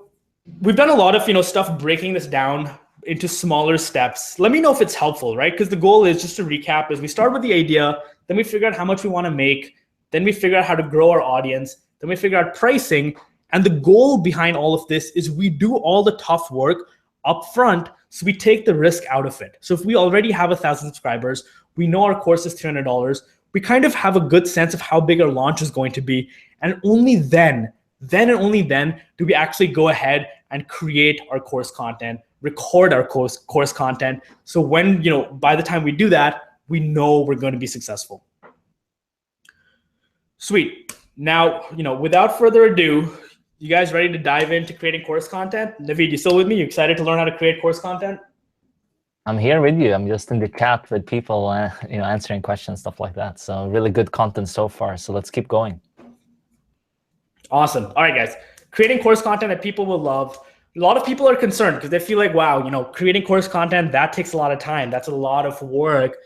we've done a lot of stuff breaking this down into smaller steps. Let me know if it's helpful, right? Because the goal is, just to recap, is we start with the idea, then we figure out how much we want to make, then we figure out how to grow our audience, then we figure out pricing. And the goal behind all of this is we do all the tough work up front, so we take the risk out of it. So if we already have 1,000 subscribers, we know our course is $300, we kind of have a good sense of how big our launch is going to be. And only then and only then do we actually go ahead and create our course content, record our course content. So when, by the time we do that, we know we're going to be successful. Sweet. Now, without further ado, you guys ready to dive into creating course content? Navid, you still with me? You excited to learn how to create course content?
I'm here with you. I'm just in the chat with people, answering questions, stuff like that. So really good content so far. So let's keep going.
Awesome. All right, guys. Creating course content that people will love. A lot of people are concerned because they feel like, wow, creating course content, that takes a lot of time. That's a lot of work.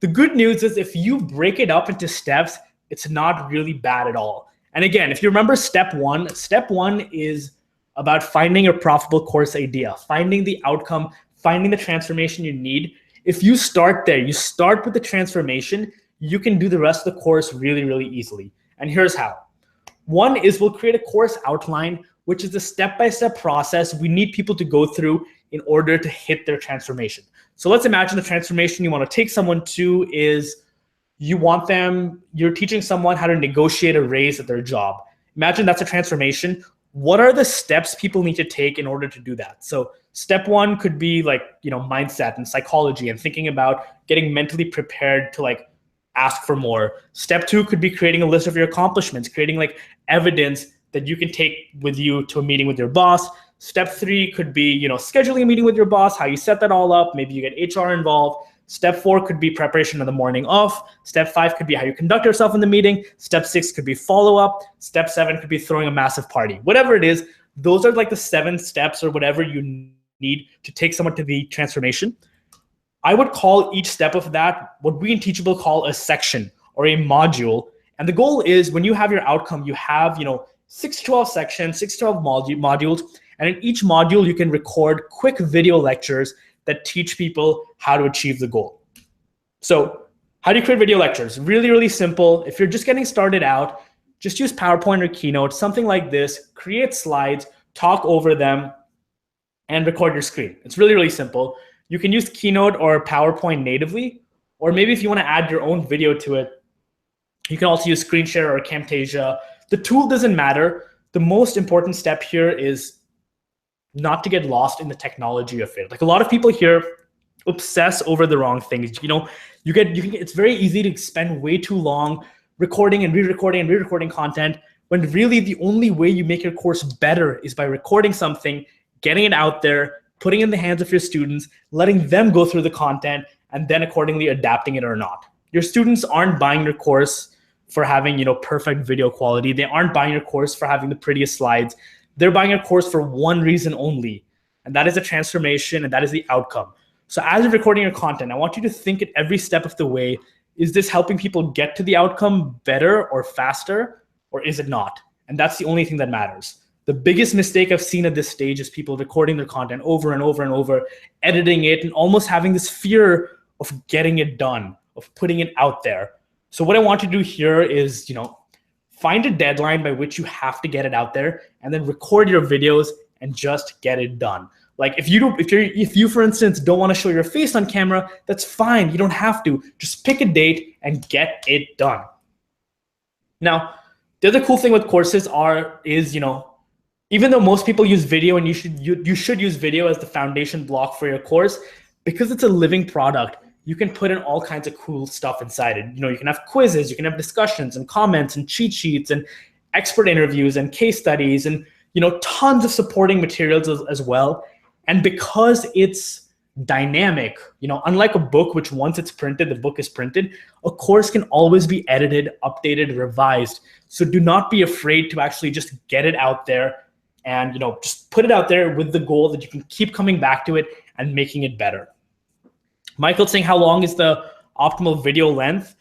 The good news is, if you break it up into steps, it's not really bad at all. And again, if you remember step one is about finding a profitable course idea, finding the outcome, finding the transformation you need. If you start there, you start with the transformation, you can do the rest of the course really, really easily. And here's how. One is, we'll create a course outline, which is a step-by-step process we need people to go through in order to hit their transformation. So let's imagine the transformation you want to take someone to is, you're teaching someone how to negotiate a raise at their job. Imagine that's a transformation. What are the steps people need to take in order to do that? So step one could be mindset and psychology, and thinking about getting mentally prepared to ask for more. Step 2 could be creating a list of your accomplishments, creating like evidence that you can take with you to a meeting with your boss. Step 3 could be, scheduling a meeting with your boss, how you set that all up. Maybe you get HR involved. Step 4 could be preparation of the morning off. Step 5 could be how you conduct yourself in the meeting. Step 6 could be follow-up. Step 7 could be throwing a massive party. Whatever it is, those are like the 7 steps or whatever you need to take someone to the transformation. I would call each step of that what we in Teachable call a section or a module. And the goal is when you have your outcome, you have 6 to 12 sections, 6 to 12 modules. And in each module, you can record quick video lectures that teach people how to achieve the goal. So how do you create video lectures? Really, really simple. If you're just getting started out, just use PowerPoint or Keynote, something like this, create slides, talk over them, and record your screen. It's really, really simple. You can use Keynote or PowerPoint natively, or maybe if you want to add your own video to it, you can also use Screen Share or Camtasia. The tool doesn't matter. The most important step here is not to get lost in the technology of it. Like a lot of people here obsess over the wrong things. It's very easy to spend way too long recording and re-recording content when really the only way you make your course better is by recording something, getting it out there, putting it in the hands of your students, letting them go through the content, and then accordingly adapting it or not. Your students aren't buying your course for having perfect video quality. They aren't buying your course for having the prettiest slides. They're buying your course for one reason only, and that is a transformation, and that is the outcome. So as you're recording your content, I want you to think at every step of the way, is this helping people get to the outcome better or faster, or is it not? And that's the only thing that matters. The biggest mistake I've seen at this stage is people recording their content over and over and over, editing it, and almost having this fear of getting it done, of putting it out there. So what I want to do here is, find a deadline by which you have to get it out there, and then record your videos and just get it done. Like if you, for instance, don't want to show your face on camera, that's fine. You don't have to. Just pick a date and get it done. Now, the other cool thing with courses is, even though most people use video, and you should use video as the foundation block for your course, because it's a living product, you can put in all kinds of cool stuff inside it. You can have quizzes, you can have discussions and comments and cheat sheets and expert interviews and case studies and tons of supporting materials as well. And because it's dynamic, unlike a book, which once it's printed, the book is printed, a course can always be edited, updated, revised. So do not be afraid to actually just get it out there and just put it out there with the goal that you can keep coming back to it and making it better. Michael's saying, how long is the optimal video length?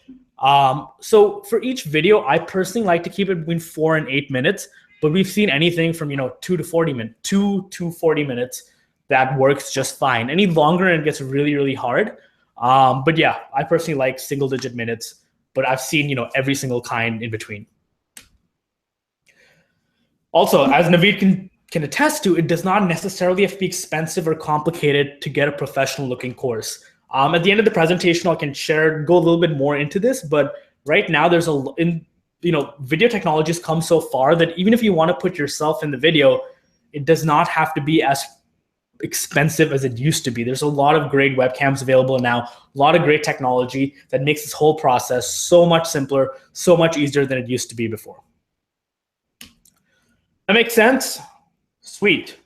So for each video, I personally like to keep it between 4 and 8 minutes, but we've seen anything from 2 to 40 minutes that works just fine. Any longer and it gets really, really hard. But yeah, I personally like single-digit minutes, but I've seen every single kind in between. Also, as Navid can attest to, it does not necessarily have to be expensive or complicated to get a professional-looking course. At the end of the presentation, I can go a little bit more into this, but right now there's video technologies come so far that even if you want to put yourself in the video, it does not have to be as expensive as it used to be. There's a lot of great webcams available now, a lot of great technology that makes this whole process so much simpler, so much easier than it used to be before. That makes sense? Sweet.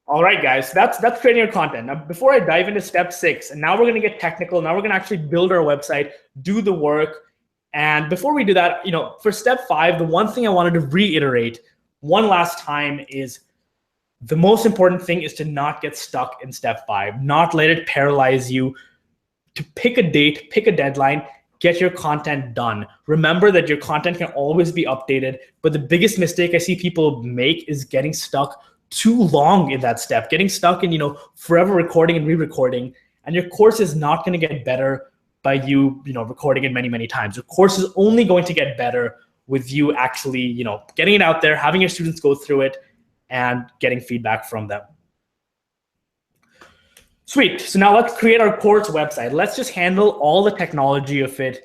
All right, guys, that's creating your content. Now, before I dive into step 6, and now we're going to get technical. Now we're going to actually build our website, do the work. And before we do that, for step 5, the one thing I wanted to reiterate one last time is the most important thing is to not get stuck in step 5, not let it paralyze you, to pick a date, pick a deadline, get your content done. Remember that your content can always be updated, but the biggest mistake I see people make is getting stuck too long in that step, getting stuck in, forever recording and re-recording, and your course is not going to get better by you, recording it many, many times. Your course is only going to get better with you actually, getting it out there, having your students go through it, and getting feedback from them. Sweet. So now let's create our course website. Let's just handle all the technology of it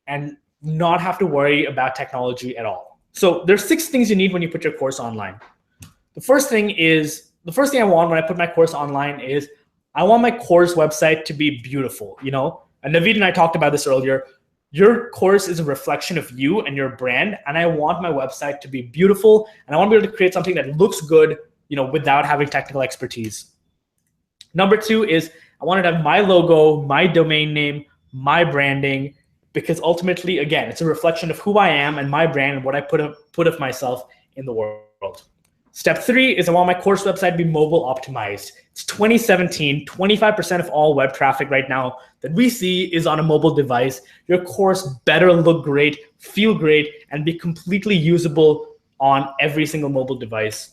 and not have to worry about technology at all. So there's 6 things you need when you put your course online. The first thing I want when I put my course online is I want my course website to be beautiful, And Navid and I talked about this earlier. Your course is a reflection of you and your brand, and I want my website to be beautiful, and I want to be able to create something that looks good, without having technical expertise. Number two is I want to have my logo, my domain name, my branding, because ultimately, again, it's a reflection of who I am and my brand and what I put of myself in the world. Step three is I want my course website to be mobile optimized. It's 2017, 25% of all web traffic right now that we see is on a mobile device. Your course better look great, feel great, and be completely usable on every single mobile device.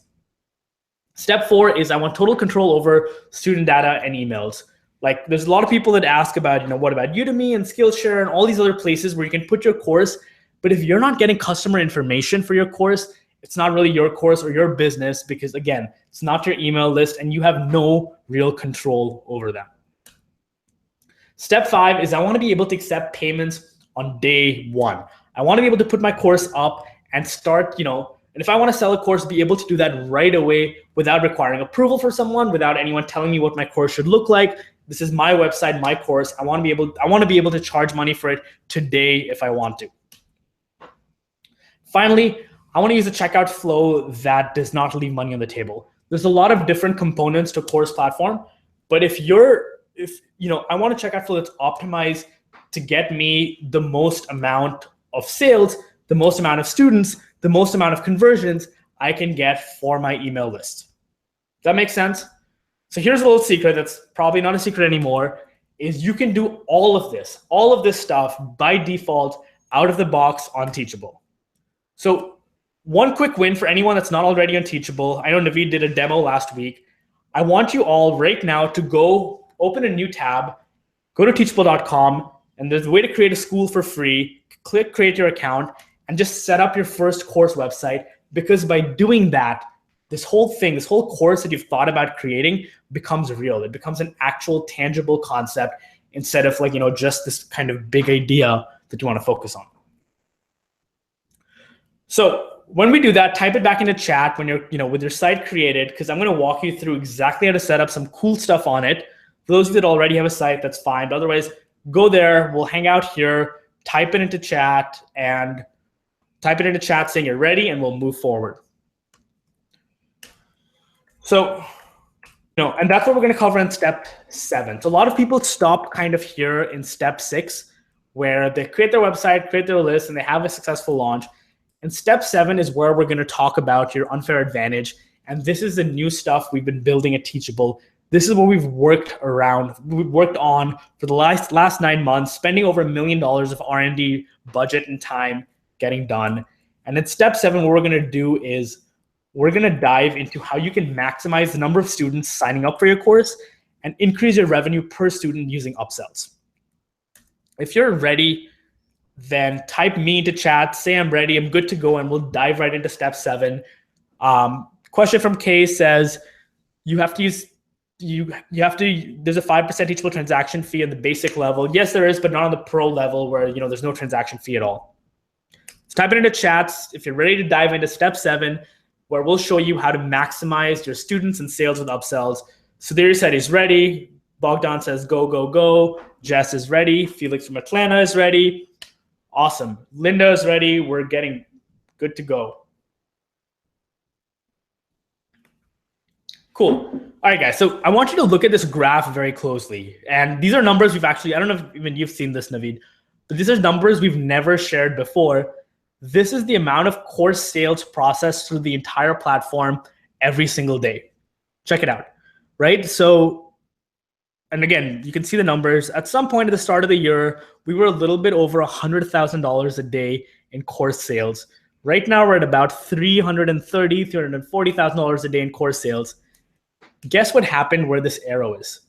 Step four is I want total control over student data and emails. Like there's a lot of people that ask about, what about Udemy and Skillshare and all these other places where you can put your course, but if you're not getting customer information for your course, it's not really your course or your business because again, it's not your email list and you have no real control over them. Step five is I want to be able to accept payments on day one. I want to be able to put my course up and start, and if I want to sell a course, be able to do that right away without requiring approval for someone, without anyone telling me what my course should look like. This is my website, my course. I want to be able to charge money for it today if I want to. Finally, I want to use a checkout flow that does not leave money on the table. There's a lot of different components to course platform, but if I want a checkout flow that's optimized to get me the most amount of sales, the most amount of students, the most amount of conversions I can get for my email list. Does that make sense? So here's a little secret that's probably not a secret anymore, is you can do all of this stuff by default out of the box on Teachable. So one quick win for anyone that's not already on Teachable. I know Navid did a demo last week. I want you all right now to go open a new tab, go to teachable.com, and there's a way to create a school for free. Click create your account and just set up your first course website, because by doing that, this whole course that you've thought about creating becomes real. It becomes an actual tangible concept instead of just this kind of big idea that you want to focus on. So when we do that, type it back into chat when you're with your site created, because I'm going to walk you through exactly how to set up some cool stuff on it. For those of you that already have a site, that's fine. But otherwise, go there. We'll hang out here, type it into chat, saying you're ready, and we'll move forward. So, and that's what we're going to cover in step 7. So a lot of people stop kind of here in step 6, where they create their website, create their list, and they have a successful launch. And step 7 is where we're going to talk about your unfair advantage. And this is the new stuff we've been building at Teachable. This is what we've worked on for the last 9 months, spending over $1 million of R&D budget and time getting done. And in step 7, what we're going to do is we're going to dive into how you can maximize the number of students signing up for your course and increase your revenue per student using upsells. If you're ready, then type me into chat, say I'm ready, I'm good to go, and we'll dive right into step 7. Question from Kay says, there's a 5% Teachable transaction fee at the basic level. Yes, there is, but not on the pro level where there's no transaction fee at all. So type it into chats if you're ready to dive into step 7, where we'll show you how to maximize your students and sales with upsells. Sudhir said he's ready. Bogdan says go, go, go. Jess is ready. Felix from Atlanta is ready. Awesome. Linda is ready. We're getting good to go. Cool. All right, guys. So I want you to look at this graph very closely. And these are numbers we've actually, I don't know if even you've seen this, Navid, but these are numbers we've never shared before. This is the amount of course sales processed through the entire platform every single day. Check it out, right? So, and again, you can see the numbers. At some point at the start of the year, we were a little bit over $100,000 a day in course sales. Right now, we're at about $330,000, $340,000 a day in course sales. Guess what happened where this arrow is?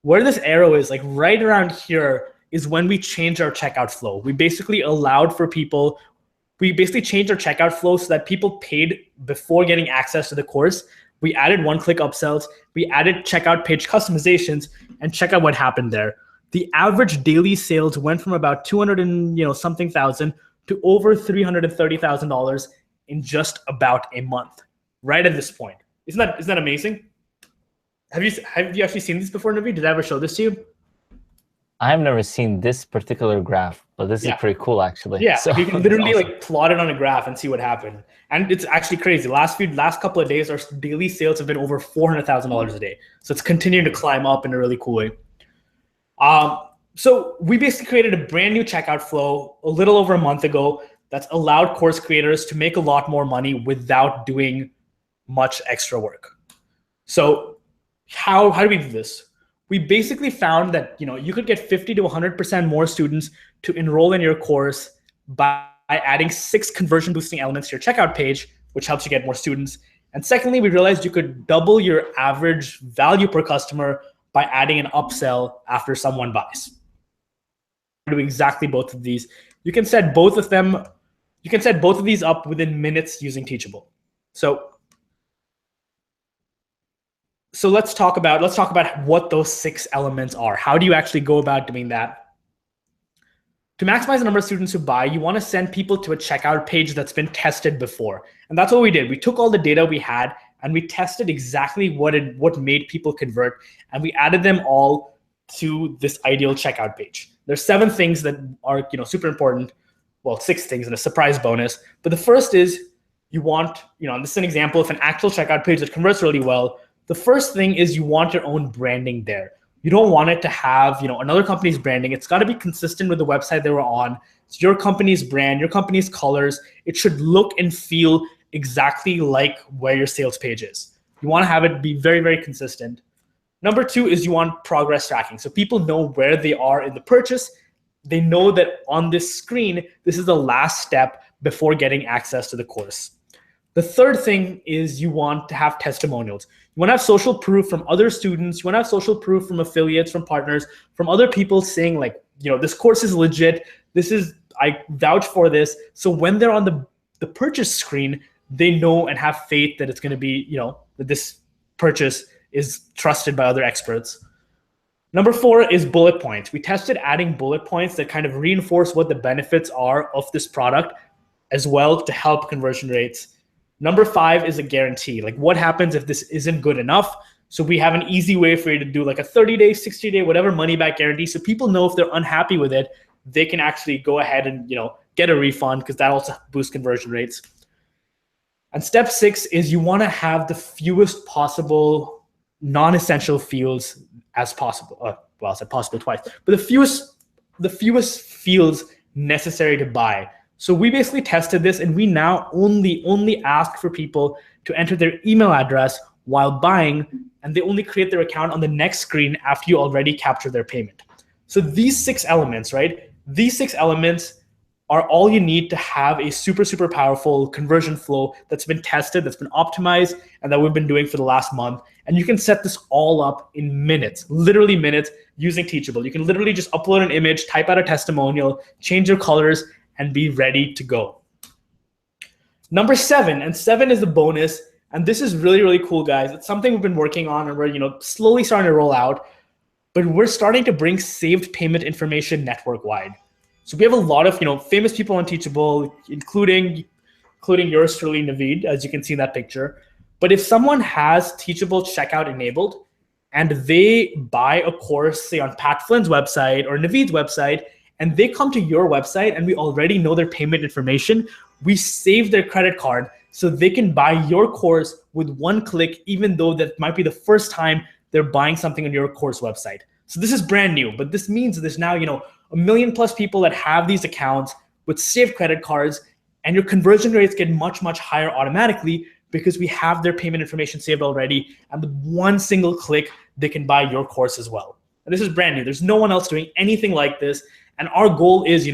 Where this arrow is, like right around here, is when we changed our checkout flow. We basically changed our checkout flow so that people paid before getting access to the course. We added one-click upsells. We added checkout page customizations, and check out what happened there. The average daily sales went from about 200 and something thousand to over $330,000 in just about a month. Right at this point, isn't that amazing? Have you actually seen this before, Navid? Did I ever show this to you?
I've never seen this particular graph, but this is pretty cool, actually.
Yeah,
so
you can literally
awesome.
like plot it on a graph and see what happened. And it's actually crazy. Last couple of days, our daily sales have been over $400,000 a day. So it's continuing to climb up in a really cool way. So we basically created a brand new checkout flow a little over a month ago that's allowed course creators to make a lot more money without doing much extra work. So how do we do this? We basically found that you could get 50 to 100% more students to enroll in your course by adding 6 conversion boosting elements to your checkout page, which helps you get more students. And secondly, we realized you could double your average value per customer by adding an upsell after someone buys. Do exactly both of these. You can set both of them. You can set both of these up within minutes using Teachable. So let's talk about what those 6 elements are. How do you actually go about doing that? To maximize the number of students who buy, you want to send people to a checkout page that's been tested before. And that's what we did. We took all the data we had and we tested exactly what made people convert, and we added them all to this ideal checkout page. There's 7 things that are super important. Well, 6 things and a surprise bonus. But the first is you want, and this is an example of an actual checkout page that converts really well. The first thing is you want your own branding there. You don't want it to have, another company's branding. It's got to be consistent with the website they were on. It's your company's brand, your company's colors. It should look and feel exactly like where your sales page is. You want to have it be very, very consistent. Number 2 is you want progress tracking. So people know where they are in the purchase. They know that on this screen, this is the last step before getting access to the course. The third thing is you want to have testimonials. You want to have social proof from other students. You want to have social proof from affiliates, from partners, from other people saying like, this course is legit. I vouch for this. So when they're on the purchase screen, they know and have faith that it's going to be, that this purchase is trusted by other experts. Number 4 is bullet points. We tested adding bullet points that kind of reinforce what the benefits are of this product as well to help conversion rates. Number 5 is a guarantee. Like what happens if this isn't good enough? So we have an easy way for you to do like a 30-day, 60-day, whatever money back guarantee. So people know if they're unhappy with it, they can actually go ahead and get a refund, because that also boosts conversion rates. And step 6 is you want to have the fewest possible non-essential fields as possible. Well, I said possible twice, but the fewest fields necessary to buy. So we basically tested this, and we now only ask for people to enter their email address while buying, and they only create their account on the next screen after you already capture their payment. So these 6 elements, right? These 6 elements are all you need to have a super, super powerful conversion flow that's been tested, that's been optimized, and that we've been doing for the last month. And you can set this all up in minutes, literally minutes, using Teachable. You can literally just upload an image, type out a testimonial, change your colors, and be ready to go. Number 7, and 7 is the bonus, and this is really, really cool, guys. It's something we've been working on, and we're slowly starting to roll out, but we're starting to bring saved payment information network-wide. So we have a lot of famous people on Teachable, including yours truly, Navid, as you can see in that picture. But if someone has Teachable checkout enabled and they buy a course, say on Pat Flynn's website or Navid's website, and they come to your website and we already know their payment information, we save their credit card so they can buy your course with one click, even though that might be the first time they're buying something on your course website. So this is brand new, but this means there's now, 1 million plus people that have these accounts with saved credit cards, and your conversion rates get much, much higher automatically because we have their payment information saved already, and with one single click, they can buy your course as well. And this is brand new. There's no one else doing anything like this. And our goal is,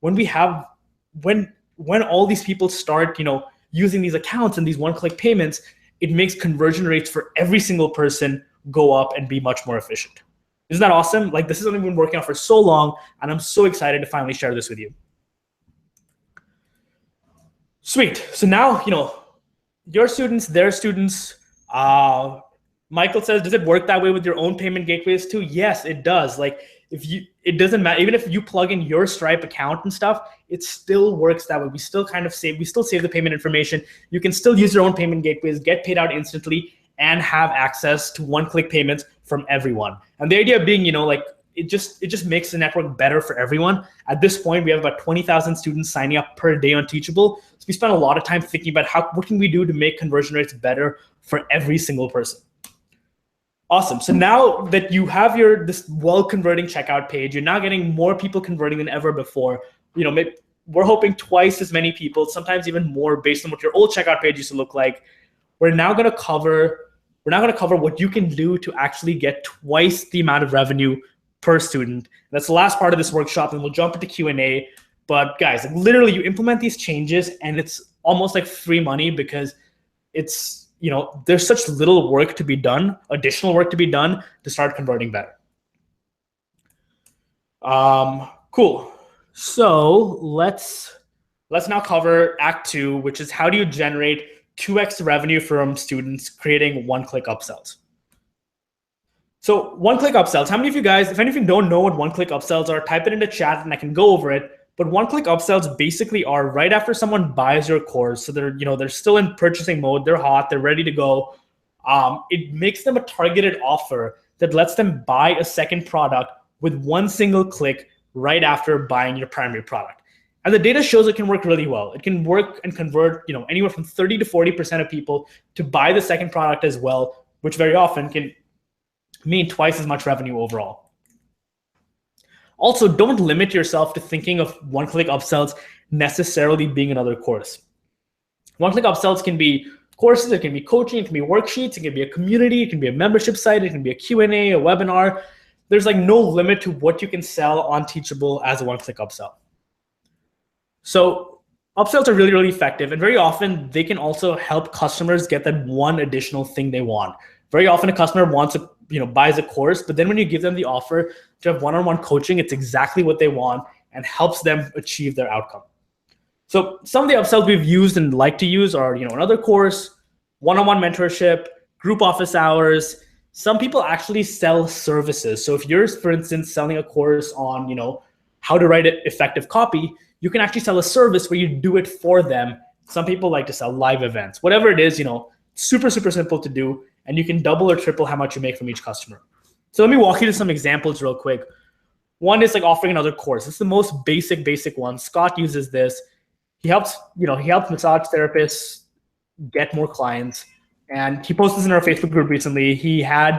when all these people start, using these accounts and these one-click payments, it makes conversion rates for every single person go up and be much more efficient. Isn't that awesome? Like, this is something we've been working on for so long, and I'm so excited to finally share this with you. Sweet. So now, your students, their students. Michael says, does it work that way with your own payment gateways too? Yes, it does. Like, it doesn't matter. Even if you plug in your Stripe account and stuff, it still works that way. We still save the payment information. You can still use your own payment gateways, get paid out instantly, and have access to one-click payments from everyone. And the idea being, it just makes the network better for everyone. At this point, we have about 20,000 students signing up per day on Teachable. So we spend a lot of time thinking about what can we do to make conversion rates better for every single person. Awesome. So now that you have this well-converting checkout page, you're now getting more people converting than ever before. We're hoping twice as many people, sometimes even more based on what your old checkout page used to look like. We're now going to cover what you can do to actually get twice the amount of revenue per student. That's the last part of this workshop, and we'll jump into Q&A. But guys, literally you implement these changes and it's almost like free money because there's such little work to be done, additional work to be done to start converting better. Cool. So let's now cover Act 2, which is how do you generate 2x revenue from students creating one-click upsells. So one-click upsells, how many of you guys, if any of you don't know what one-click upsells are, type it into chat and I can go over it. But one-click upsells basically are right after someone buys your course. So they're still in purchasing mode, they're hot, they're ready to go. It makes them a targeted offer that lets them buy a second product with one single click right after buying your primary product. And the data shows it can work really well. It can work and convert anywhere from 30 to 40% of people to buy the second product as well, which very often can mean twice as much revenue overall. Also, don't limit yourself to thinking of one-click upsells necessarily being another course. One-click upsells can be courses, it can be coaching, it can be worksheets, it can be a community, it can be a membership site, it can be a Q&A, a webinar. There's no limit to what you can sell on Teachable as a one-click upsell. So upsells are really, really effective, and very often they can also help customers get that one additional thing they want. Very often a customer buys a course, but then when you give them the offer to have one-on-one coaching, it's exactly what they want and helps them achieve their outcome. So some of the upsells we've used and like to use are, another course, one-on-one mentorship, group office hours. Some people actually sell services. So if you're, for instance, selling a course on, how to write effective copy, you can actually sell a service where you do it for them. Some people like to sell live events. Whatever it is, super, super simple to do, and you can double or triple how much you make from each customer. So let me walk you through some examples real quick. One is offering another course. It's the most basic one. Scott uses this. He helps massage therapists get more clients. And he posted this in our Facebook group recently. He had,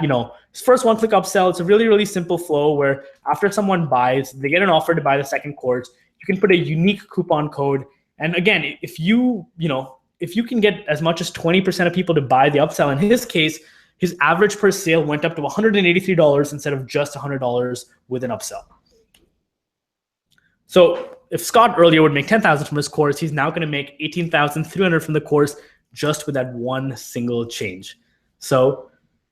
his first one-click upsell. It's a really, really simple flow where after someone buys, they get an offer to buy the second course. You can put a unique coupon code. And again, if you can get as much as 20% of people to buy the upsell, in his case, his average per sale went up to $183 instead of just $100 with an upsell. So if Scott earlier would make $10,000 from his course, he's now going to make $18,300 from the course just with that one single change. So,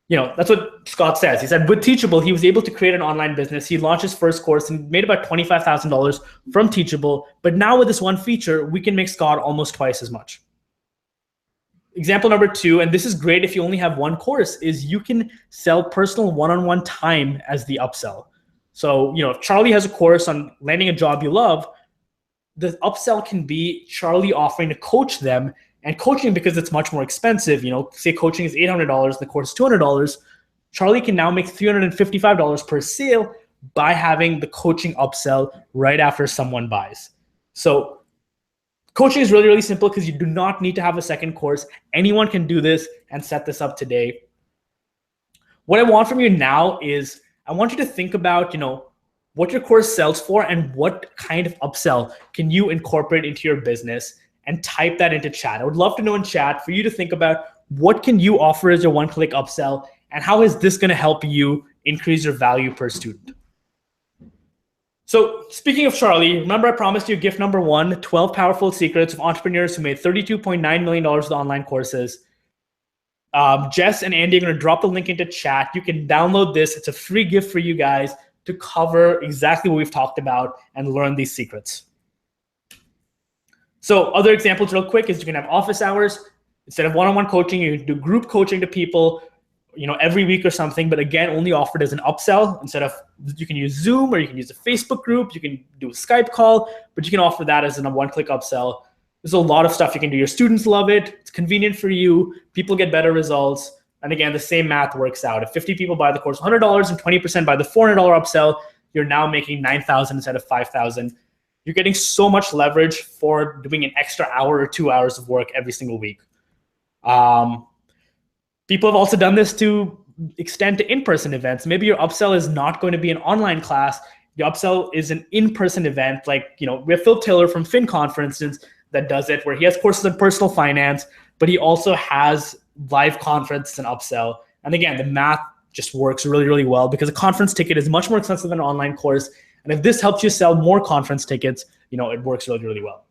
that's what Scott says. He said with Teachable, he was able to create an online business. He launched his first course and made about $25,000 from Teachable. But now with this one feature, we can make Scott almost twice as much. Example number 2, and this is great if you only have one course, is you can sell personal one-on-one time as the upsell. So, if Charlie has a course on landing a job you love, the upsell can be Charlie offering to coach them, and coaching, because it's much more expensive, say coaching is $800, the course is $200, Charlie can now make $355 per sale by having the coaching upsell right after someone buys. So coaching is really, really simple because you do not need to have a second course. Anyone can do this and set this up today. What I want from you now is I want you to think about, what your course sells for and what kind of upsell can you incorporate into your business, and type that into chat. I would love to know in chat for you to think about what can you offer as your one-click upsell and how is this going to help you increase your value per student. So speaking of Charlie, remember I promised you gift number 1, 12 powerful secrets of entrepreneurs who made $32.9 million with online courses. Jess and Andy are going to drop the link into chat. You can download this. It's a free gift for you guys to cover exactly what we've talked about and learn these secrets. So other examples real quick is you can have office hours. Instead of one-on-one coaching, you do group coaching to people, every week or something, but again, only offered as an upsell. Instead of, you can use Zoom or you can use a Facebook group, you can do a Skype call, but you can offer that as a one-click upsell. There's a lot of stuff you can do. Your students love it. It's convenient for you. People get better results. And again, the same math works out. If 50 people buy the course $100 and 20% buy the $400 upsell, you're now making 9,000 instead of 5,000. You're getting so much leverage for doing an extra hour or 2 hours of work every single week. People have also done this to extend to in-person events. Maybe your upsell is not going to be an online class. Your upsell is an in-person event. Like, we have Phil Taylor from FinCon, for instance, that does it, where he has courses on personal finance, but he also has live conference and upsell. And again, the math just works really, really well because a conference ticket is much more expensive than an online course. And if this helps you sell more conference tickets, it works really, really well.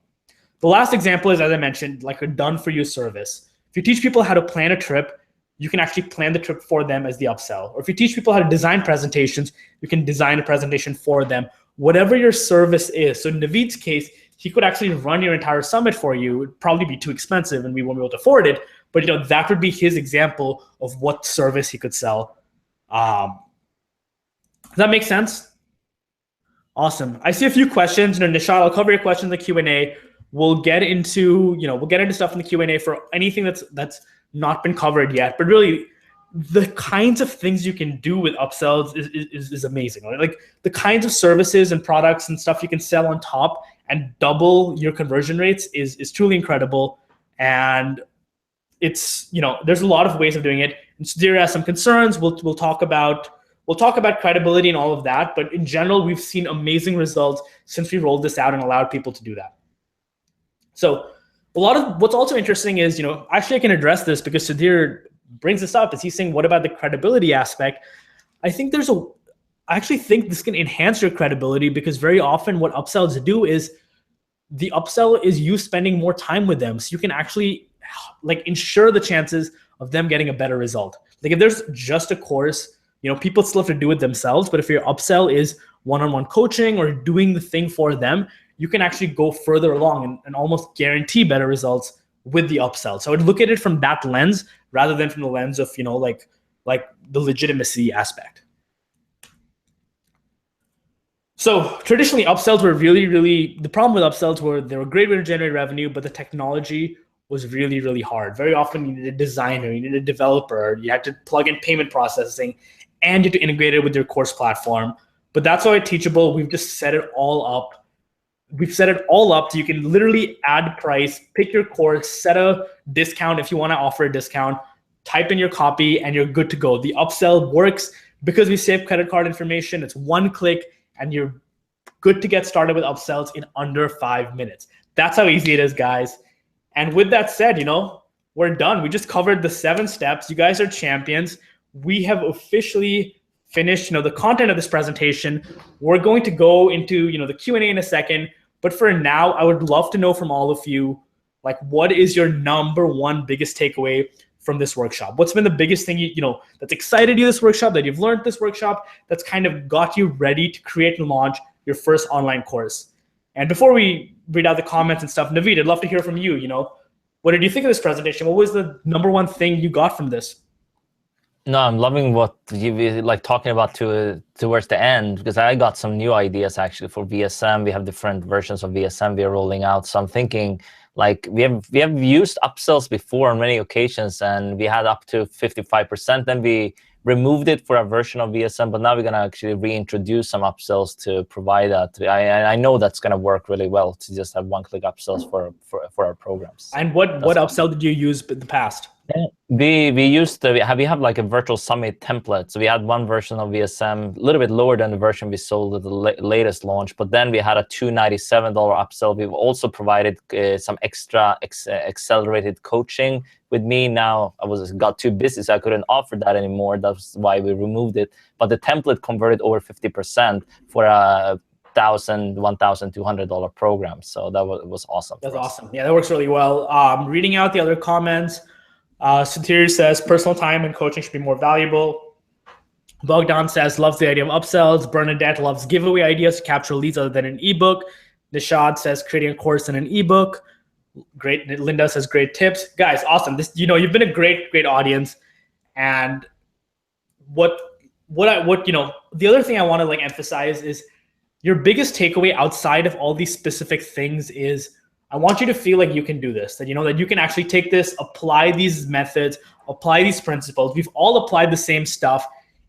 The last example is, as I mentioned, like a done-for-you service. If you teach people how to plan a trip, you can actually plan the trip for them as the upsell. Or if you teach people how to design presentations, you can design a presentation for them. Whatever your service is. So in Navid's case, he could actually run your entire summit for you. It would probably be too expensive and we won't be able to afford it. But that would be his example of what service he could sell. Does that make sense? Awesome. I see a few questions. Nishad, I'll cover your questions in the Q&A. We'll get into stuff in the Q&A for anything that's not been covered yet. But really, the kinds of things you can do with upsells is amazing. Right? Like the kinds of services and products and stuff you can sell on top and double your conversion rates is truly incredible. And it's, there's a lot of ways of doing it. And Sudhir has some concerns. We'll talk about credibility and all of that. But in general, we've seen amazing results since we rolled this out and allowed people to do that. So a lot of what's also interesting is, actually I can address this because Sudhir brings this up. Is he's saying, what about the credibility aspect? I actually think this can enhance your credibility because very often what upsells do is the upsell is you spending more time with them. So you can actually ensure the chances of them getting a better result. Like if there's just a course, people still have to do it themselves. But if your upsell is one-on-one coaching or doing the thing for them, you can actually go further along and almost guarantee better results with the upsell. So I would look at it from that lens rather than from the lens of, like the legitimacy aspect. So traditionally upsells were really, really, the problem with upsells were they were a great way to generate revenue, but the technology was really, really hard. Very often you needed a designer, you needed a developer, you had to plug in payment processing, and you had to integrate it with your course platform. But that's why at Teachable, we've just set it all up. We've set it all up so you can literally add price, pick your course, set a discount if you want to offer a discount, type in your copy, and you're good to go. The upsell works because we save credit card information. It's one click, and you're good to get started with upsells in under 5 minutes. That's how easy it is, guys. And with that said, we're done. We just covered the 7 steps. You guys are champions. We have officially finished, the content of this presentation. We're going to go into, the Q&A in a second. But for now, I would love to know from all of you, what is your number one biggest takeaway from this workshop? What's been the biggest thing that's excited you this workshop, that you've learned this workshop, that's kind of got you ready to create and launch your first online course? And before we read out the comments and stuff, Navid, I'd love to hear from you. What did you think of this presentation? What was the number one thing you got from this?
No, I'm loving what you talking about towards the end, because I got some new ideas actually for VSM. We have different versions of VSM we are rolling out. So I'm thinking we have used upsells before on many occasions, and we had up to 55%. Then we removed it for a version of VSM, but now we're gonna actually reintroduce some upsells to provide that. I know that's gonna work really well to just have one-click upsells for our programs.
And what upsell did you use in the past?
We have like a virtual summit template. So we had one version of VSM, a little bit lower than the version we sold at the latest launch, but then we had a $297 upsell. We've also provided some extra accelerated coaching with me. Now I got too busy, so I couldn't offer that anymore. That's why we removed it. But the template converted over 50% for a $1,200 program. So that was awesome.
That's awesome. Yeah, that works really well. Reading out the other comments. Sudhir says personal time and coaching should be more valuable. Bogdan says loves the idea of upsells. Bernadette loves giveaway ideas to capture leads other than an ebook. Nishad says creating a course and an ebook. Great. Linda says great tips. Guys, awesome. This, you've been a great audience. And the other thing I want to emphasize is your biggest takeaway outside of all these specific things is I want you to feel like you can do this, that that you can actually take this, apply these methods, apply these principles. We've all applied the same stuff,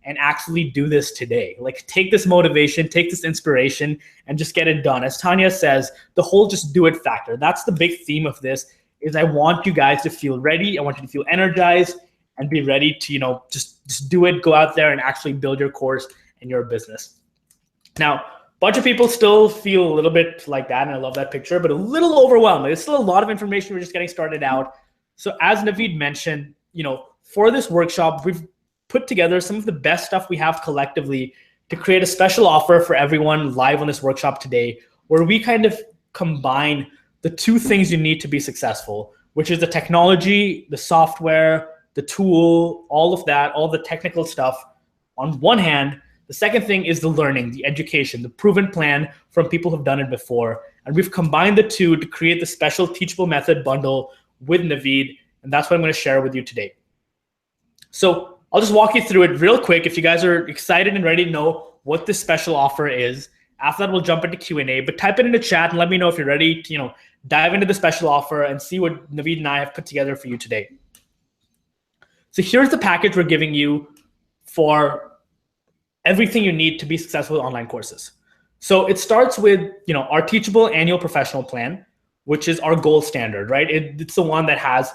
and actually do this today. Like, take this motivation, take this inspiration, and just get it done. As Tanya says, the whole just do it factor. That's the big theme of this, is I want you guys to feel ready. I want you to feel energized and be ready to, you know, just do it, go out there and actually build your course and your business. Now, a bunch of people still feel a little bit like that, and I love that picture, but a little overwhelmed. There's still a lot of information. We're just getting started out. So as Navid mentioned, you know, for this workshop, we've put together some of the best stuff we have collectively to create a special offer for everyone live on this workshop today, where we kind of combine the two things you need to be successful, which is the technology, the software, the tool, all of that, all the technical stuff on one hand. The second thing is the learning, the education, the proven plan from people who've done it before. And we've combined the two to create the special Teachable Method bundle with Navid, and that's what I'm going to share with you today. So I'll just walk you through it real quick if you guys are excited and ready to know what this special offer is. After that, we'll jump into Q&A, but type it in the chat and let me know if you're ready to, you know, dive into the special offer and see what Navid and I have put together for you today. So here's the package we're giving you for everything you need to be successful with online courses. So it starts with, you know, our Teachable Annual Professional Plan, which is our gold standard, right? It's the one that has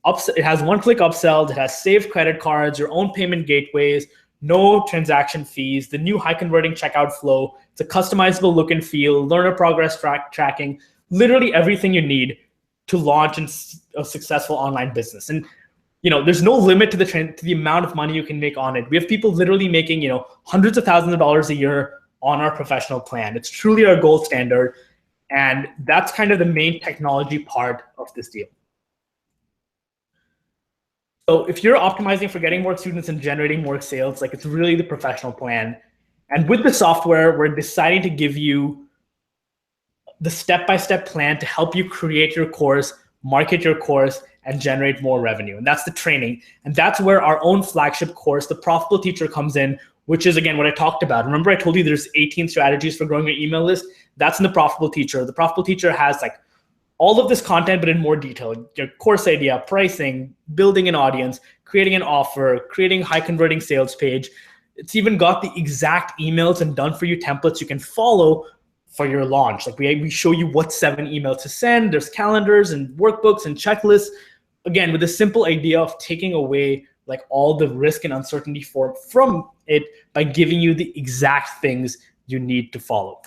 it has one-click upsells, it has saved credit cards, your own payment gateways, no transaction fees, the new high-converting checkout flow, it's a customizable look and feel, learner progress tracking, literally everything you need to launch a successful online business. And you know, there's no limit to the amount of money you can make on it. We have people literally making, you know, hundreds of thousands of dollars a year on our professional plan. It's truly our gold standard. And that's kind of the main technology part of this deal. So if you're optimizing for getting more students and generating more sales, like, it's really the professional plan. And with the software, we're deciding to give you the step-by-step plan to help you create your course, market your course, and generate more revenue. And that's the training. And that's where our own flagship course, the Profitable Teacher, comes in, which is, again, what I talked about. Remember I told you there's 18 strategies for growing your email list? That's in the Profitable Teacher. The Profitable Teacher has like all of this content, but in more detail. Your course idea, pricing, building an audience, creating an offer, creating a high converting sales page. It's even got the exact emails and done for you templates you can follow for your launch. Like, we show you what 7 emails to send. There's calendars and workbooks and checklists. Again, with the simple idea of taking away like all the risk and uncertainty from it by giving you the exact things you need to follow.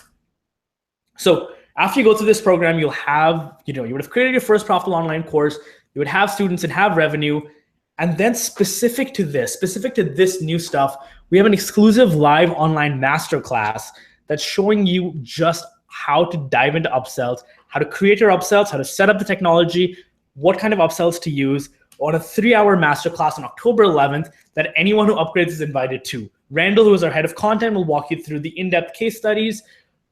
So after you go through this program, you'll have, you know, you would have created your first profitable online course. You would have students and have revenue. And then specific to this new stuff, we have an exclusive live online masterclass that's showing you just how to dive into upsells, how to create your upsells, how to set up the technology, what kind of upsells to use, on a 3-hour masterclass on October 11th that anyone who upgrades is invited to. Randall, who is our head of content, will walk you through the in-depth case studies.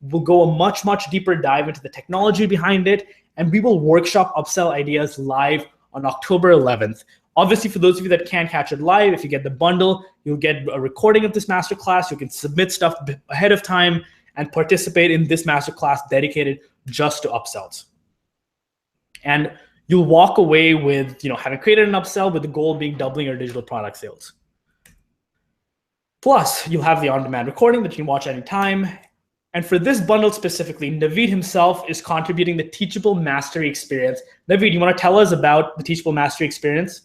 We'll go a much, much deeper dive into the technology behind it, and we will workshop upsell ideas live on October 11th. Obviously, for those of you that can't catch it live, if you get the bundle, you'll get a recording of this masterclass. You can submit stuff ahead of time and participate in this masterclass dedicated just to upsells. And you'll walk away with, you know, having created an upsell with the goal being doubling your digital product sales. Plus, you'll have the on-demand recording that you can watch anytime. And for this bundle specifically, Navid himself is contributing the Teachable Mastery Experience. Navid, you want to tell us about the Teachable Mastery Experience?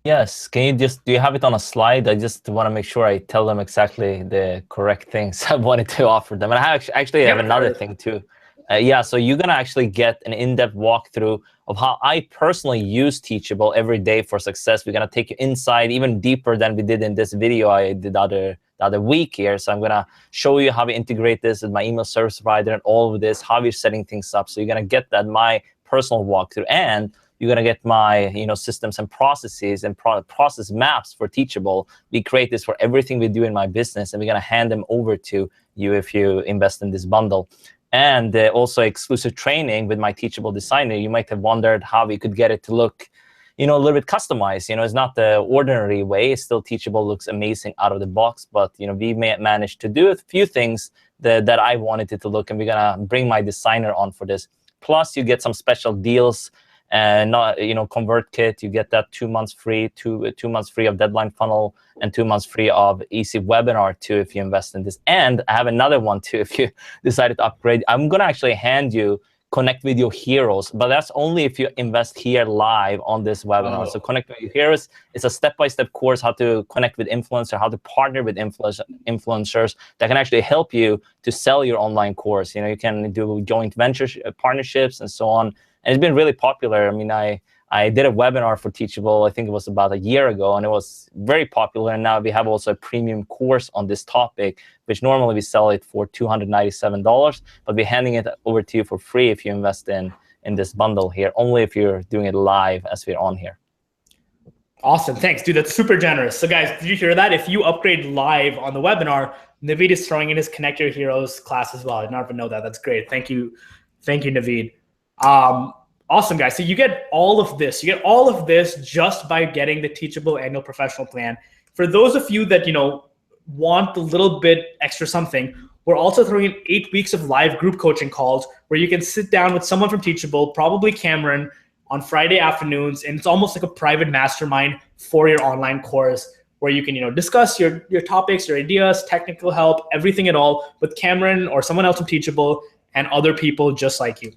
Yes. Can you do you have it on a slide? I just want to make sure I tell them exactly the correct things I wanted to offer them. And I actually have another thing too. Yeah, so you're going to actually get an in-depth walkthrough of how I personally use Teachable every day for success. We're going to take you inside even deeper than we did in this video I did the other week here. So I'm going to show you how we integrate this with my email service provider and all of this, how we're setting things up. So you're going to get that, my personal walkthrough, and you're going to get my systems and processes and process maps for Teachable. We create this for everything we do in my business, and we're going to hand them over to you if you invest in this bundle. And also exclusive training with my Teachable designer. You might have wondered how we could get it to look, a little bit customized. It's not the ordinary way. It's still Teachable, looks amazing out of the box. But we may manage to do a few things that I wanted it to look, and we're gonna bring my designer on for this. Plus, you get some special deals and not, ConvertKit. You get that 2 months free, 2 months free of Deadline Funnel, and 2 months free of Easy Webinar too if you invest in this. And I have another one too if you decided to upgrade. I'm gonna actually hand you Connect with Your Heroes, but that's only if you invest here live on this webinar. So Connect with Your Heroes is a step-by-step course how to connect with influencers, how to partner with influencers that can actually help you to sell your online course. You can do joint venture partnerships and so on. And it's been really popular. I mean, I did a webinar for Teachable, I think it was about a year ago, and it was very popular. And now we have also a premium course on this topic, which normally we sell it for $297, but we're handing it over to you for free if you invest in this bundle here, only if you're doing it live as we're on here.
Awesome, thanks, dude. That's super generous. So guys, did you hear that? If you upgrade live on the webinar, Navid is throwing in his Connect Your Heroes class as well. I did not even know that. That's great. Thank you, Navid. Awesome, guys. So you get all of this. You get all of this just by getting the Teachable Annual Professional Plan. For those of you that want a little bit extra something, we're also throwing in 8 weeks of live group coaching calls where you can sit down with someone from Teachable, probably Cameron, on Friday afternoons, and it's almost like a private mastermind for your online course where you can discuss your topics, your ideas, technical help, everything at all with Cameron or someone else from Teachable and other people just like you.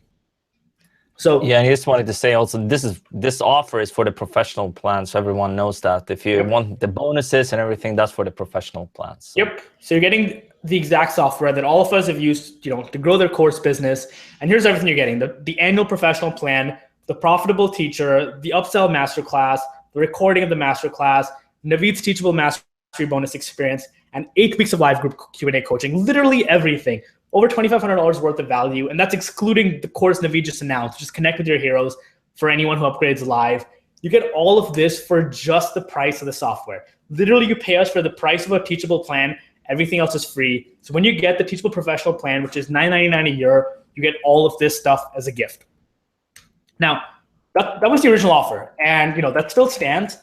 So
yeah, and I just wanted to say also, this offer is for the professional plan, so everyone knows that. If you want the bonuses and everything, that's for the professional plans. So.
Yep. So you're getting the exact software that all of us have used, to grow their course business. And here's everything you're getting: the annual professional plan, the profitable teacher, the upsell masterclass, the recording of the masterclass, Navid's Teachable Mastery bonus experience, and 8 weeks of live group Q&A coaching. Literally everything. Over $2,500 worth of value, and that's excluding the course Navid just announced, just Connect with Your Heroes for anyone who upgrades live. You get all of this for just the price of the software. Literally, you pay us for the price of a Teachable plan. Everything else is free. So when you get the Teachable Professional plan, which is $9.99 a year, you get all of this stuff as a gift. Now, that was the original offer, and that still stands.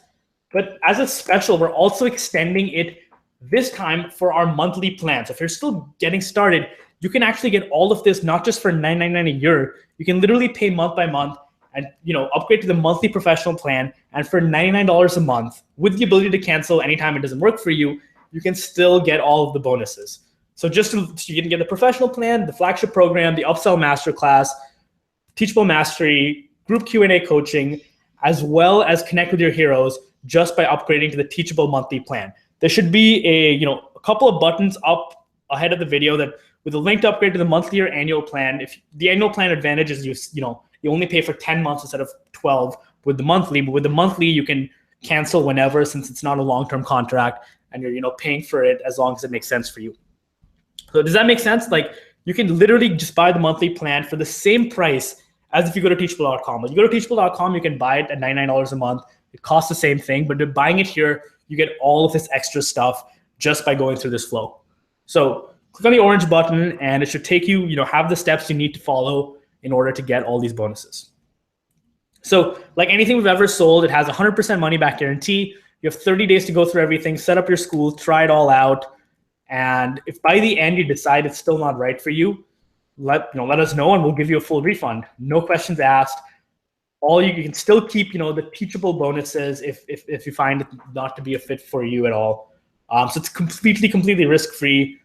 But as a special, we're also extending it this time for our monthly plan. So if you're still getting started, you can actually get all of this not just for $9.99 a year. You can literally pay month by month and upgrade to the monthly professional plan. And for $99 a month, with the ability to cancel anytime it doesn't work for you, you can still get all of the bonuses. So you can get the professional plan, the flagship program, the upsell masterclass, Teachable Mastery, group Q&A coaching, as well as Connect with Your Heroes just by upgrading to the Teachable monthly plan. There should be a couple of buttons up ahead of the video that with a link to upgrade to the monthly or annual plan. If the annual plan advantage is you only pay for 10 months instead of 12 with the monthly, but with the monthly you can cancel whenever since it's not a long-term contract and you're paying for it as long as it makes sense for you. So does that make sense? Like you can literally just buy the monthly plan for the same price as if you go to teachable.com. When you go to teachable.com, you can buy it at $99 a month. It costs the same thing, but buying it here, you get all of this extra stuff just by going through this flow. So click on the orange button and it should take you, have the steps you need to follow in order to get all these bonuses. So like anything we've ever sold, it has 100% money back guarantee. You have 30 days to go through everything, set up your school, try it all out. And if by the end you decide it's still not right for you, let us know and we'll give you a full refund. No questions asked. You can still keep, the Teachable bonuses if you find it not to be a fit for you at all. So it's completely risk-free.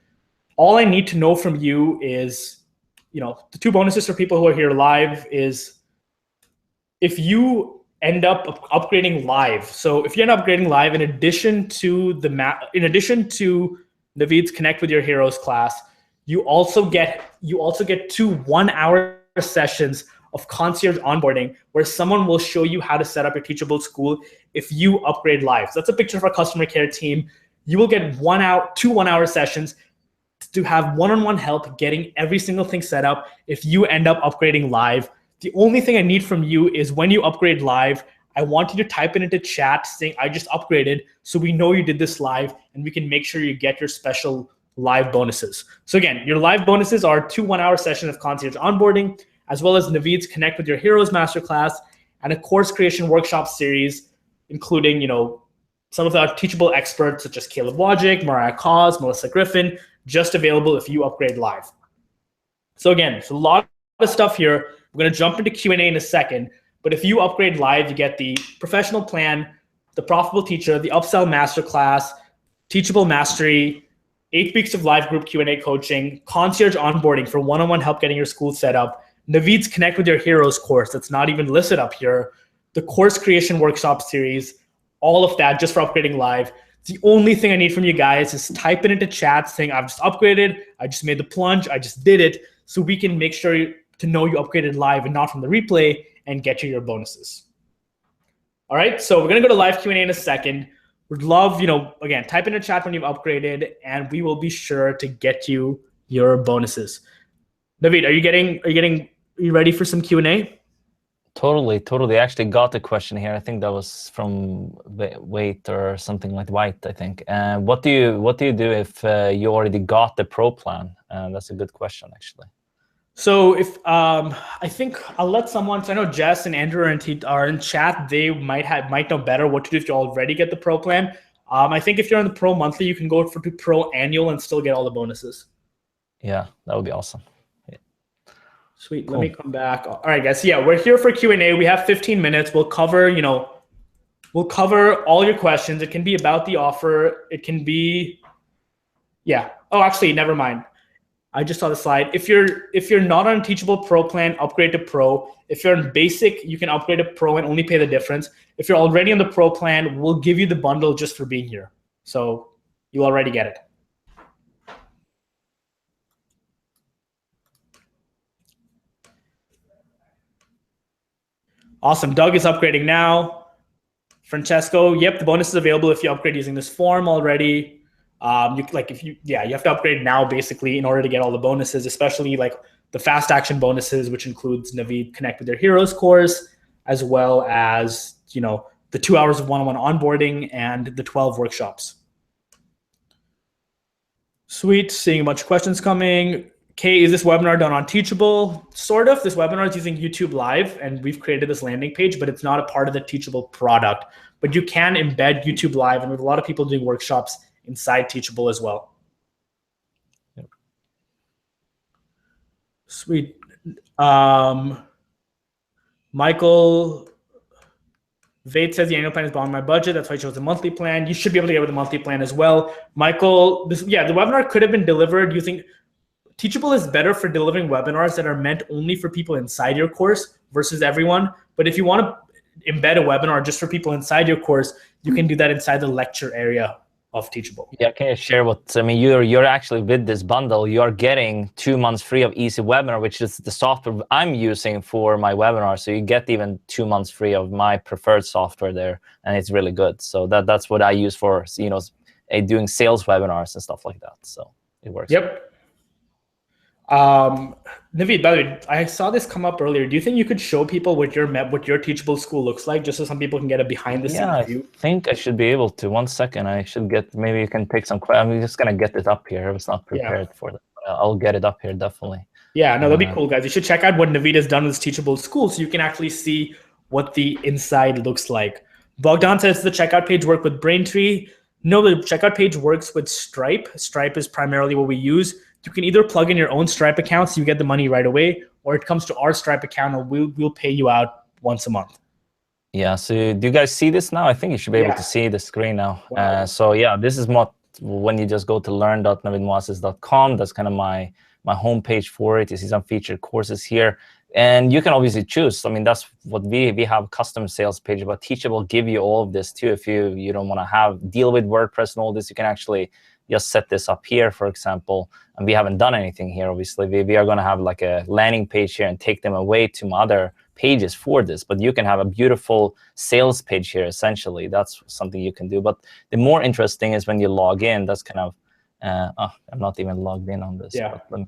All I need to know from you is, the 2 bonuses for people who are here live is if you end up upgrading live. So if you end up upgrading live, in addition to Navid's Connect with Your Heroes class, you also get 2 1-hour sessions of concierge onboarding where someone will show you how to set up your Teachable school if you upgrade live. So that's a picture of our customer care team. You will get 2 1-hour sessions to have one-on-one help getting every single thing set up if you end up upgrading live. The only thing I need from you is when you upgrade live, I want you to type it into chat saying, I just upgraded, so we know you did this live, and we can make sure you get your special live bonuses. So again, your live bonuses are 2 1-hour sessions of concierge onboarding, as well as Navid's Connect with Your Heroes masterclass, and a course creation workshop series, including, some of our Teachable experts such as Caleb Wojcik, Mariah Cause, Melissa Griffin, just available if you upgrade live. So again, it's a lot of stuff here. We're going to jump into Q&A in a second, But if you upgrade live, you get the professional plan, the profitable teacher, the upsell masterclass, teachable mastery, 8 weeks of live group Q&A coaching, concierge onboarding for one-on-one help getting your school set up, Navid's Connect with Your Heroes course that's not even listed up here, the course creation workshop series, all of that just for upgrading live. The only thing I need from you guys is type it into chat saying I've just upgraded, I just made the plunge, I just did it, so we can make sure to know you upgraded live and not from the replay and get you your bonuses. All right, so we're gonna go to live Q&A in a second. Would love, again, type in a chat when you've upgraded, and we will be sure to get you your bonuses. Navid, are you ready for some Q&A?
Totally. I actually got the question here. I think that was from Wait or something like White, I think. What do you do if you already got the pro plan? That's a good question, actually.
So if I think I'll let someone. So I know Jess and Andrew are in chat. They might know better what to do if you already get the pro plan. I think if you're on the pro monthly, you can go for the pro annual and still get all the bonuses.
Yeah, that would be awesome. Yeah.
Sweet. Cool. Let me come back. All right, guys. Yeah, we're here for Q&A. We have 15 minutes. We'll cover all your questions. It can be about the offer. It can be, yeah. Oh, actually, never mind. I just saw the slide. If you're not on a Teachable Pro plan, upgrade to Pro. If you're in Basic, you can upgrade to Pro and only pay the difference. If you're already on the Pro plan, we'll give you the bundle just for being here. So you already get it. Awesome. Doug is upgrading now. Francesco, yep, the bonus is available if you upgrade using this form already. You have to upgrade now basically in order to get all the bonuses, especially like the fast action bonuses, which includes Navid Connect with Your Heroes course, as well as the 2 hours of one-on-one onboarding and the 12 workshops. Sweet, seeing a bunch of questions coming. Kay, is this webinar done on Teachable? Sort of. This webinar is using YouTube Live, and we've created this landing page, but it's not a part of the Teachable product. But you can embed YouTube Live, and we have a lot of people doing workshops inside Teachable as well. Yep. Sweet. Michael Vate says the annual plan is beyond my budget. That's why I chose the monthly plan. You should be able to get with the monthly plan as well. Michael, the webinar could have been delivered using Teachable is better for delivering webinars that are meant only for people inside your course versus everyone. But if you want to embed a webinar just for people inside your course, you can do that inside the lecture area of Teachable.
Yeah, can you share you're actually with this bundle, you're getting 2 months free of Easy Webinar, which is the software I'm using for my webinar. So you get even 2 months free of my preferred software there, and it's really good. So that's what I use for doing sales webinars and stuff like that. So it works.
Yep. Navid, by the way, I saw this come up earlier. Do you think you could show people what your Teachable school looks like, just so some people can get a behind the scenes view?
I think I should be able to. 1 second, I should get. Maybe you can take some. I'm just gonna get it up here. I was not prepared for that. I'll get it up here definitely.
Yeah, no, that'd be cool, guys. You should check out what Navid has done with his Teachable school, so you can actually see what the inside looks like. Bogdan says the checkout page work with Braintree. No, the checkout page works with Stripe. Stripe is primarily what we use. You can either plug in your own Stripe account so you get the money right away, or it comes to our Stripe account and we'll pay you out once a month.
Yeah, so do you guys see this now? I think you should be able to see the screen now. Wow. So yeah, this is when you just go to learn.navidmoases.com. That's kind of my homepage for it. You see some featured courses here. And you can obviously choose. I mean, that's what we have custom sales page, but Teachable give you all of this too. If you don't want to deal with WordPress and all this, you can actually just set this up here, for example. And we haven't done anything here, obviously. We are going to have like a landing page here and take them away to my other pages for this. But you can have a beautiful sales page here, essentially. That's something you can do. But the more interesting is when you log in. That's kind of, I'm not even logged in on this.
Yeah.
But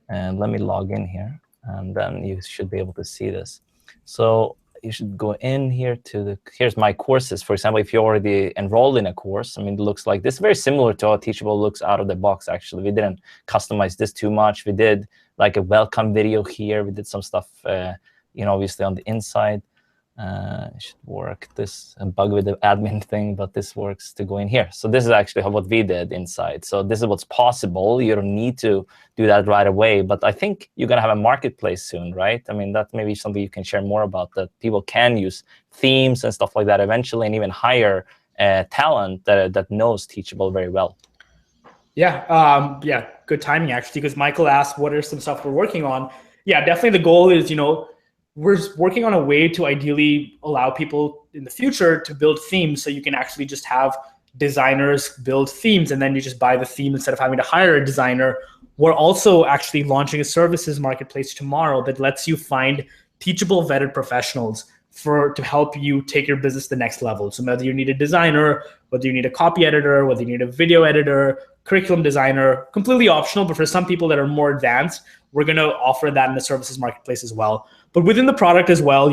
let me log in here. And then you should be able to see this. So you should go in here to here's my courses. For example, if you already enrolled in a course, I mean, it looks like this. Very similar to how Teachable looks out of the box, actually. We didn't customize this too much. We did like a welcome video here. We did some stuff, obviously on the inside. It should work. This a bug with the admin thing, but this works to go in here. So this is actually what we did inside. So this is what's possible. You don't need to do that right away, but I think you're gonna have a marketplace soon, right? I mean, that may be something you can share more about, that people can use themes and stuff like that eventually, and even hire talent that knows Teachable very well.
Yeah, yeah, good timing actually, because Michael asked what are some stuff we're working on. Yeah, definitely the goal is, we're working on a way to ideally allow people in the future to build themes, so you can actually just have designers build themes and then you just buy the theme instead of having to hire a designer. We're also actually launching a services marketplace tomorrow that lets you find teachable vetted professionals to help you take your business to the next level. So whether you need a designer, whether you need a copy editor, whether you need a video editor, curriculum designer, completely optional, but for some people that are more advanced, we're going to offer that in the services marketplace as well. But within the product as well,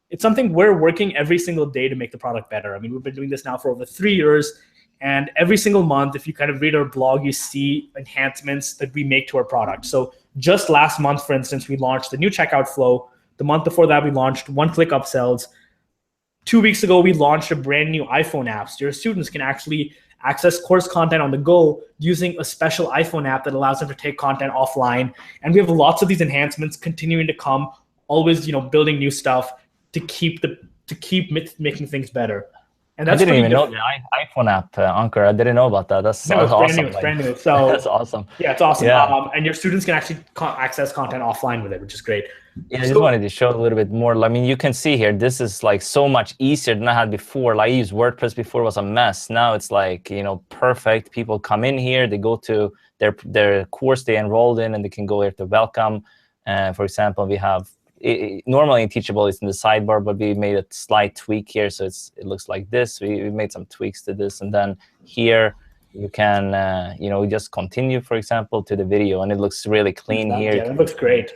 it's something we're working every single day to make the product better. I mean, we've been doing this now for over 3 years, and every single month, if you kind of read our blog, you see enhancements that we make to our product. So just last month, for instance, we launched the new checkout flow. The month before that, we launched one-click upsells. 2 weeks ago, we launched a brand new iPhone app. So your students can actually access course content on the go using a special iPhone app that allows them to take content offline. And we have lots of these enhancements continuing to come, always, building new stuff to keep making things better. And that's
I didn't even know the iPhone app, Ankur. I didn't know about that. That's awesome.
It's brand new. So
that's awesome.
Yeah, it's awesome.
Yeah.
And your students can actually access content offline with it, which is great.
Yeah, I just wanted to show a little bit more. I mean, you can see here, this is like so much easier than I had before. Like I used WordPress before, it was a mess. Now it's like, perfect. People come in here, they go to their course they enrolled in, and they can go here to welcome. For example, we have, normally in Teachable, it's in the sidebar, but we made a slight tweak here. So it looks like this. We made some tweaks to this. And then here, you can, just continue, for example, to the video, and it looks really clean here.
Yeah, it looks great.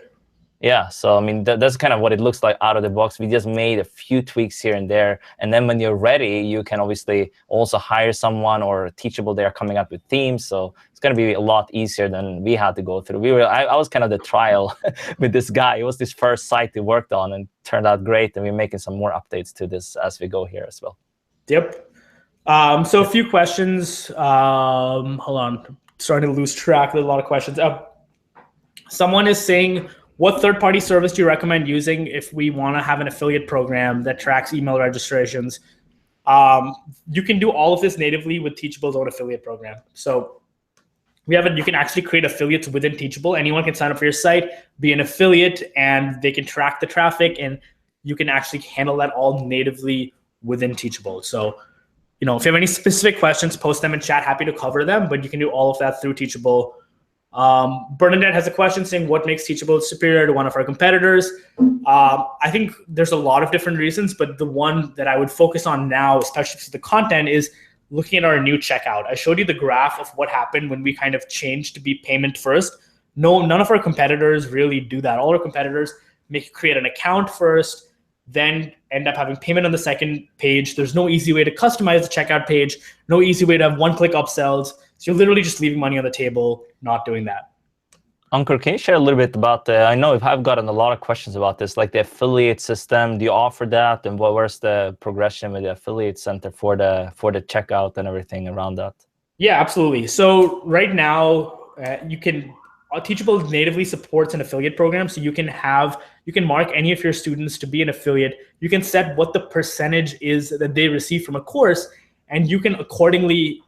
Yeah, so I mean, that's kind of what it looks like out of the box. We just made a few tweaks here and there. And then when you're ready, you can obviously also hire someone, or Teachable, they're coming up with themes. So it's going to be a lot easier than we had to go through. I was kind of the trial with this guy. It was this first site we worked on, and turned out great. And we're making some more updates to this as we go here as well.
Yep. So a few questions. Hold on. Starting to lose track. There's a lot of questions. Someone is saying, what third-party service do you recommend using if we want to have an affiliate program that tracks email registrations? You can do all of this natively with Teachable's own affiliate program. So you can actually create affiliates within Teachable. Anyone can sign up for your site, be an affiliate, and they can track the traffic, and you can actually handle that all natively within Teachable. So, if you have any specific questions, post them in chat. Happy to cover them, but you can do all of that through Teachable. Bernadette has a question saying, what makes Teachable superior to one of our competitors? I think there's a lot of different reasons, but the one that I would focus on now, especially for the content, is looking at our new checkout. I showed you the graph of what happened when we kind of changed to be payment first. None of our competitors really do that. All our competitors create an account first, then end up having payment on the second page. There's no easy way to customize the checkout page, no easy way to have one-click upsells. So you're literally just leaving money on the table, not doing that.
Ankur, can you share a little bit about I know I've gotten a lot of questions about this, like the affiliate system. Do you offer that? And where's the progression with the affiliate center for the checkout and everything around that?
Yeah, absolutely. So right now, Teachable natively supports an affiliate program. So you can mark any of your students to be an affiliate. You can set what the percentage is that they receive from a course, and you can accordingly,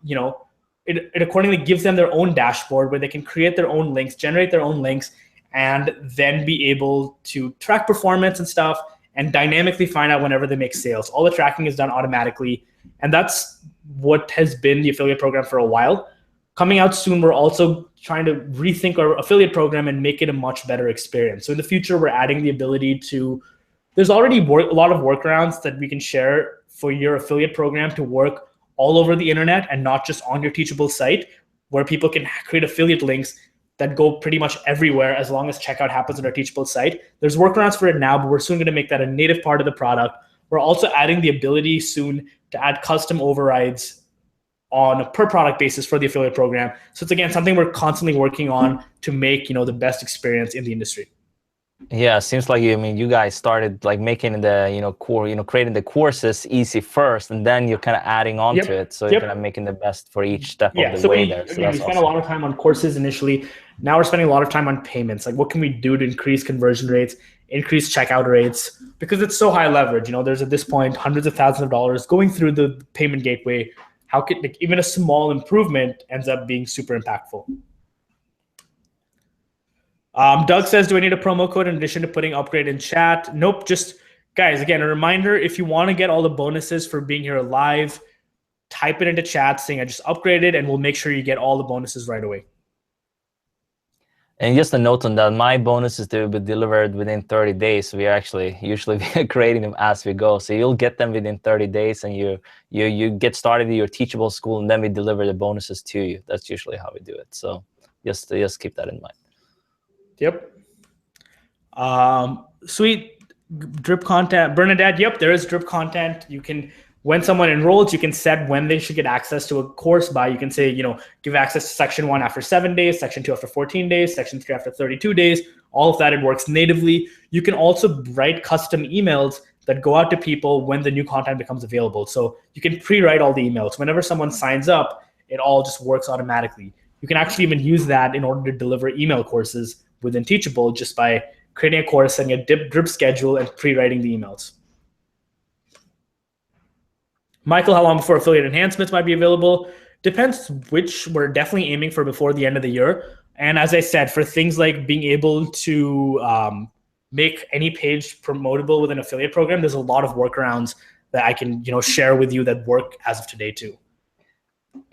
it accordingly gives them their own dashboard where they can create their own links, generate their own links, and then be able to track performance and stuff, and dynamically find out whenever they make sales. All the tracking is done automatically. And that's what has been the affiliate program for a while. Coming out soon, we're also trying to rethink our affiliate program and make it a much better experience. So in the future, we're adding the ability there's already a lot of workarounds that we can share for your affiliate program to work all over the internet and not just on your Teachable site, where people can create affiliate links that go pretty much everywhere as long as checkout happens on our Teachable site. There's workarounds for it now, but we're soon going to make that a native part of the product. We're also adding the ability soon to add custom overrides on a per product basis for the affiliate program. So it's, again, something we're constantly working on to make the best experience in the industry.
Yeah, seems like you guys started like making the creating the courses easy first, and then you're kind of adding on to it.
Yep.
So you're kind of
Yep.
making the best for each step of
Yeah.
the
So
way
we
there. So
again we
that's
spent a
awesome.
lot of time on courses initially. Now we're spending a lot of time on payments. Like what can we do to increase conversion rates, increase checkout rates? Because it's so high leverage. There's at this point hundreds of thousands of dollars going through the payment gateway. How could like, even a small improvement ends up being super impactful? Doug says, do I need a promo code in addition to putting upgrade in chat? Nope. Just guys, again, a reminder, if you want to get all the bonuses for being here live, type it into chat saying I just upgraded, and we'll make sure you get all the bonuses right away.
And just a note on that, my bonuses will be delivered within 30 days. We are actually usually creating them as we go. So you'll get them within 30 days, and you get started with your Teachable school, and then we deliver the bonuses to you. That's usually how we do it. So just keep that in mind.
Yep. Sweet. Drip content. Bernadette, yep, there is drip content. You can, when someone enrolls, you can set when they should get access to a course by. You can say, give access to section 1 after 7 days, section 2 after 14 days, section 3 after 32 days. All of that, it works natively. You can also write custom emails that go out to people when the new content becomes available. So you can pre-write all the emails. Whenever someone signs up, it all just works automatically. You can actually even use that in order to deliver email courses within Teachable just by creating a course, setting a drip schedule, and pre-writing the emails. Michael, how long before affiliate enhancements might be available? Depends which we're definitely aiming for before the end of the year. And as I said, for things like being able to make any page promotable with an affiliate program, there's a lot of workarounds that I can share with you that work as of today too.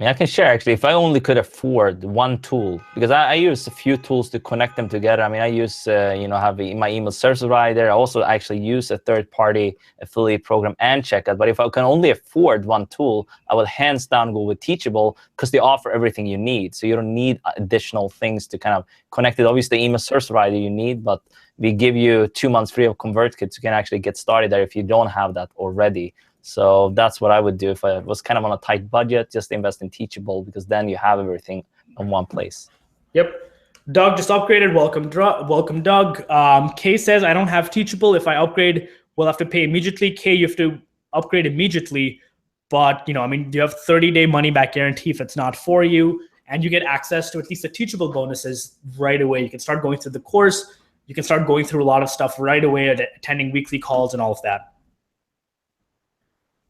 I can share actually. If I only could afford one tool, because I use a few tools to connect them together. I use have my email service provider. I also actually use a third-party affiliate program and checkout. But if I can only afford one tool, I will hands down go with Teachable because they offer everything you need. So you don't need additional things to kind of connect it. Obviously, the email service provider you need, but we give you 2 months free of ConvertKit, so you can actually get started there if you don't have that already. So that's what I would do if I was kind of on a tight budget, just invest in Teachable, because then you have everything in one place.
Yep. Doug just upgraded. Welcome, Doug. Kay says, I don't have Teachable. If I upgrade, we'll have to pay immediately. Kay, you have to upgrade immediately. But, you have 30-day money-back guarantee if it's not for you. And you get access to at least the Teachable bonuses right away. You can start going through the course. You can start going through a lot of stuff right away, attending weekly calls and all of that.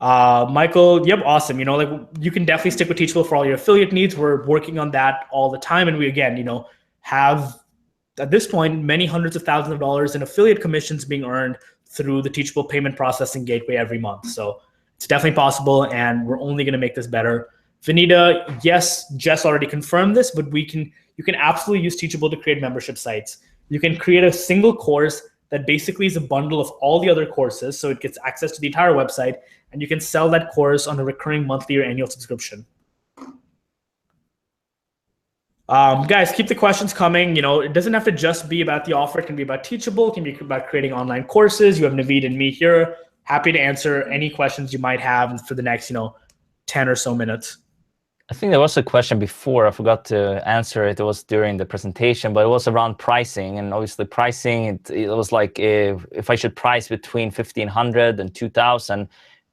Michael, yep, awesome. You can definitely stick with Teachable for all your affiliate needs. We're working on that all the time. And we, again, have at this point, many hundreds of thousands of dollars in affiliate commissions being earned through the Teachable payment processing gateway every month. So it's definitely possible. And we're only going to make this better. Vanita, yes, Jess already confirmed this, but you can absolutely use Teachable to create membership sites. You can create a single course that basically is a bundle of all the other courses. So it gets access to the entire website, and you can sell that course on a recurring monthly or annual subscription. Guys, keep the questions coming. It doesn't have to just be about the offer. It can be about Teachable. It can be about creating online courses. You have Navid and me here. Happy to answer any questions you might have for the next, 10 or so minutes.
I think there was a question before. I forgot to answer it. It was during the presentation, but it was around pricing. And obviously pricing, it was like if I should price between 1,500 and 2,000.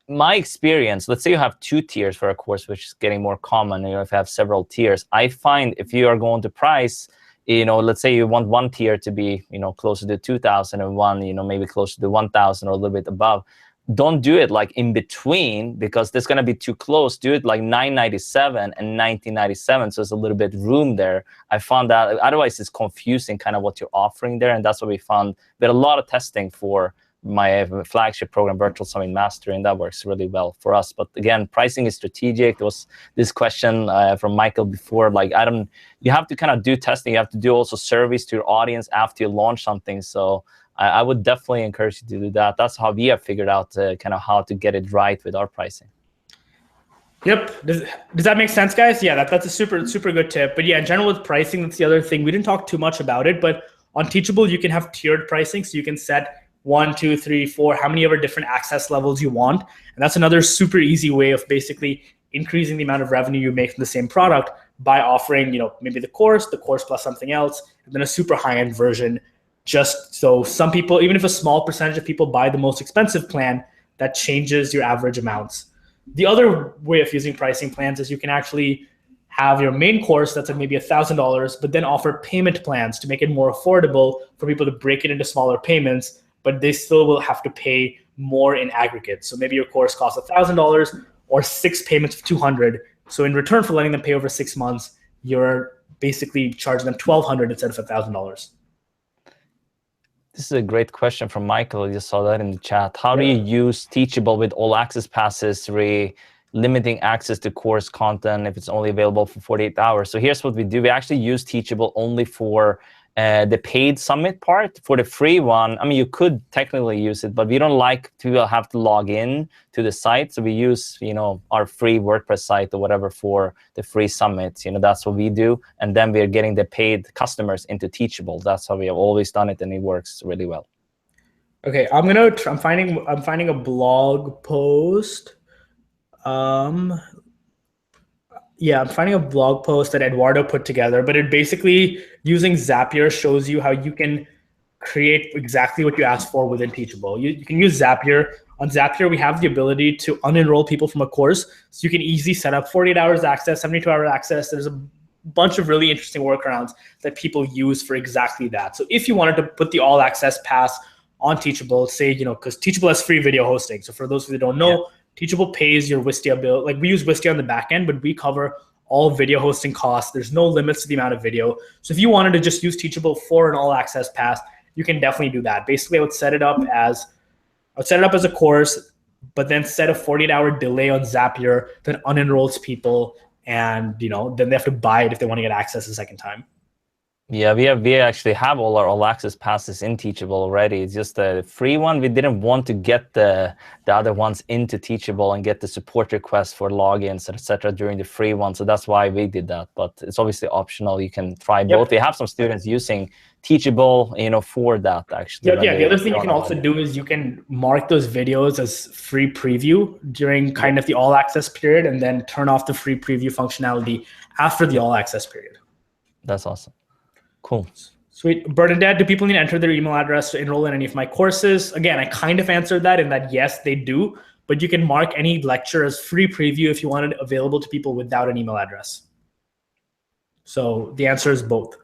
My experience, let's say you have 2 tiers for a course, which is getting more common, if you have several tiers. I find if you are going to price, let's say you want one tier to be, closer to 2,000 and one, maybe closer to 1,000 or a little bit above. Don't do it like in between, because there's going to be too close. Do it like $997 and $1997, so there's a little bit room there. I found that otherwise it's confusing kind of what you're offering there, and that's what we found. We had a lot of testing for my flagship program, Virtual Summit Mastery, and that works really well for us. But again, pricing is strategic. There was this question from Michael before, like you have to kind of do testing. You have to do also surveys to your audience after you launch something. So I would definitely encourage you to do that. That's how we have figured out kind of how to get it right with our pricing.
Yep. Does that make sense, guys? Yeah, that's a super good tip. But yeah, in general with pricing, that's the other thing. We didn't talk too much about it, but on Teachable, you can have tiered pricing. So you can set 1, 2, 3, 4, how many ever different access levels you want. And that's another super easy way of basically increasing the amount of revenue you make from the same product by offering, maybe the course plus something else, and then a super high-end version just so some people, even if a small percentage of people buy the most expensive plan, that changes your average amounts. The other way of using pricing plans is you can actually have your main course that's at maybe $1,000, but then offer payment plans to make it more affordable for people to break it into smaller payments, but they still will have to pay more in aggregate. So maybe your course costs $1,000 or 6 payments of $200. So in return for letting them pay over 6 months, you're basically charging them $1,200 instead of $1,000.
This is a great question from Michael. I just saw that in the chat. How do you use Teachable with all access passes, limiting access to course content if it's only available for 48 hours? So here's what we do. We actually use Teachable only for the paid summit part. For the free one, I mean, you could technically use it, but we don't like to have to log in to the site. So we use, our free WordPress site or whatever for the free summits. That's what we do. And then we are getting the paid customers into Teachable. That's how we have always done it, and it works really well.
Okay, I'm finding a blog post. Yeah, I'm finding a blog post that Eduardo put together, but it basically, using Zapier, shows you how you can create exactly what you asked for within Teachable. You can use Zapier. On Zapier, we have the ability to unenroll people from a course. So you can easily set up 48 hours access, 72 hours access. There's a bunch of really interesting workarounds that people use for exactly that. So if you wanted to put the all access pass on Teachable, say, because Teachable has free video hosting. So for those who don't know, Teachable pays your Wistia bill. Like, we use Wistia on the back end, but we cover all video hosting costs. There's no limits to the amount of video. So if you wanted to just use Teachable for an all access pass, you can definitely do that. Basically, I would set it up as a course, but then set a 48-hour delay on Zapier that unenrolls people, and then they have to buy it if they want to get access a second time.
Yeah, we actually have all our all access passes in Teachable already. It's just the free one. We didn't want to get the other ones into Teachable and get the support requests for logins, etc. during the free one. So that's why we did that. But it's obviously optional. You can try both. We have some students using Teachable, for that actually.
Yeah. The other thing you can also do is you can mark those videos as free preview during kind of the all access period, and then turn off the free preview functionality after the all access period.
That's awesome. Cool.
Sweet. Bernadette, do people need to enter their email address to enroll in any of my courses? Again, I kind of answered that in that yes, they do, but you can mark any lecture as free preview if you want it available to people without an email address. So the answer is both.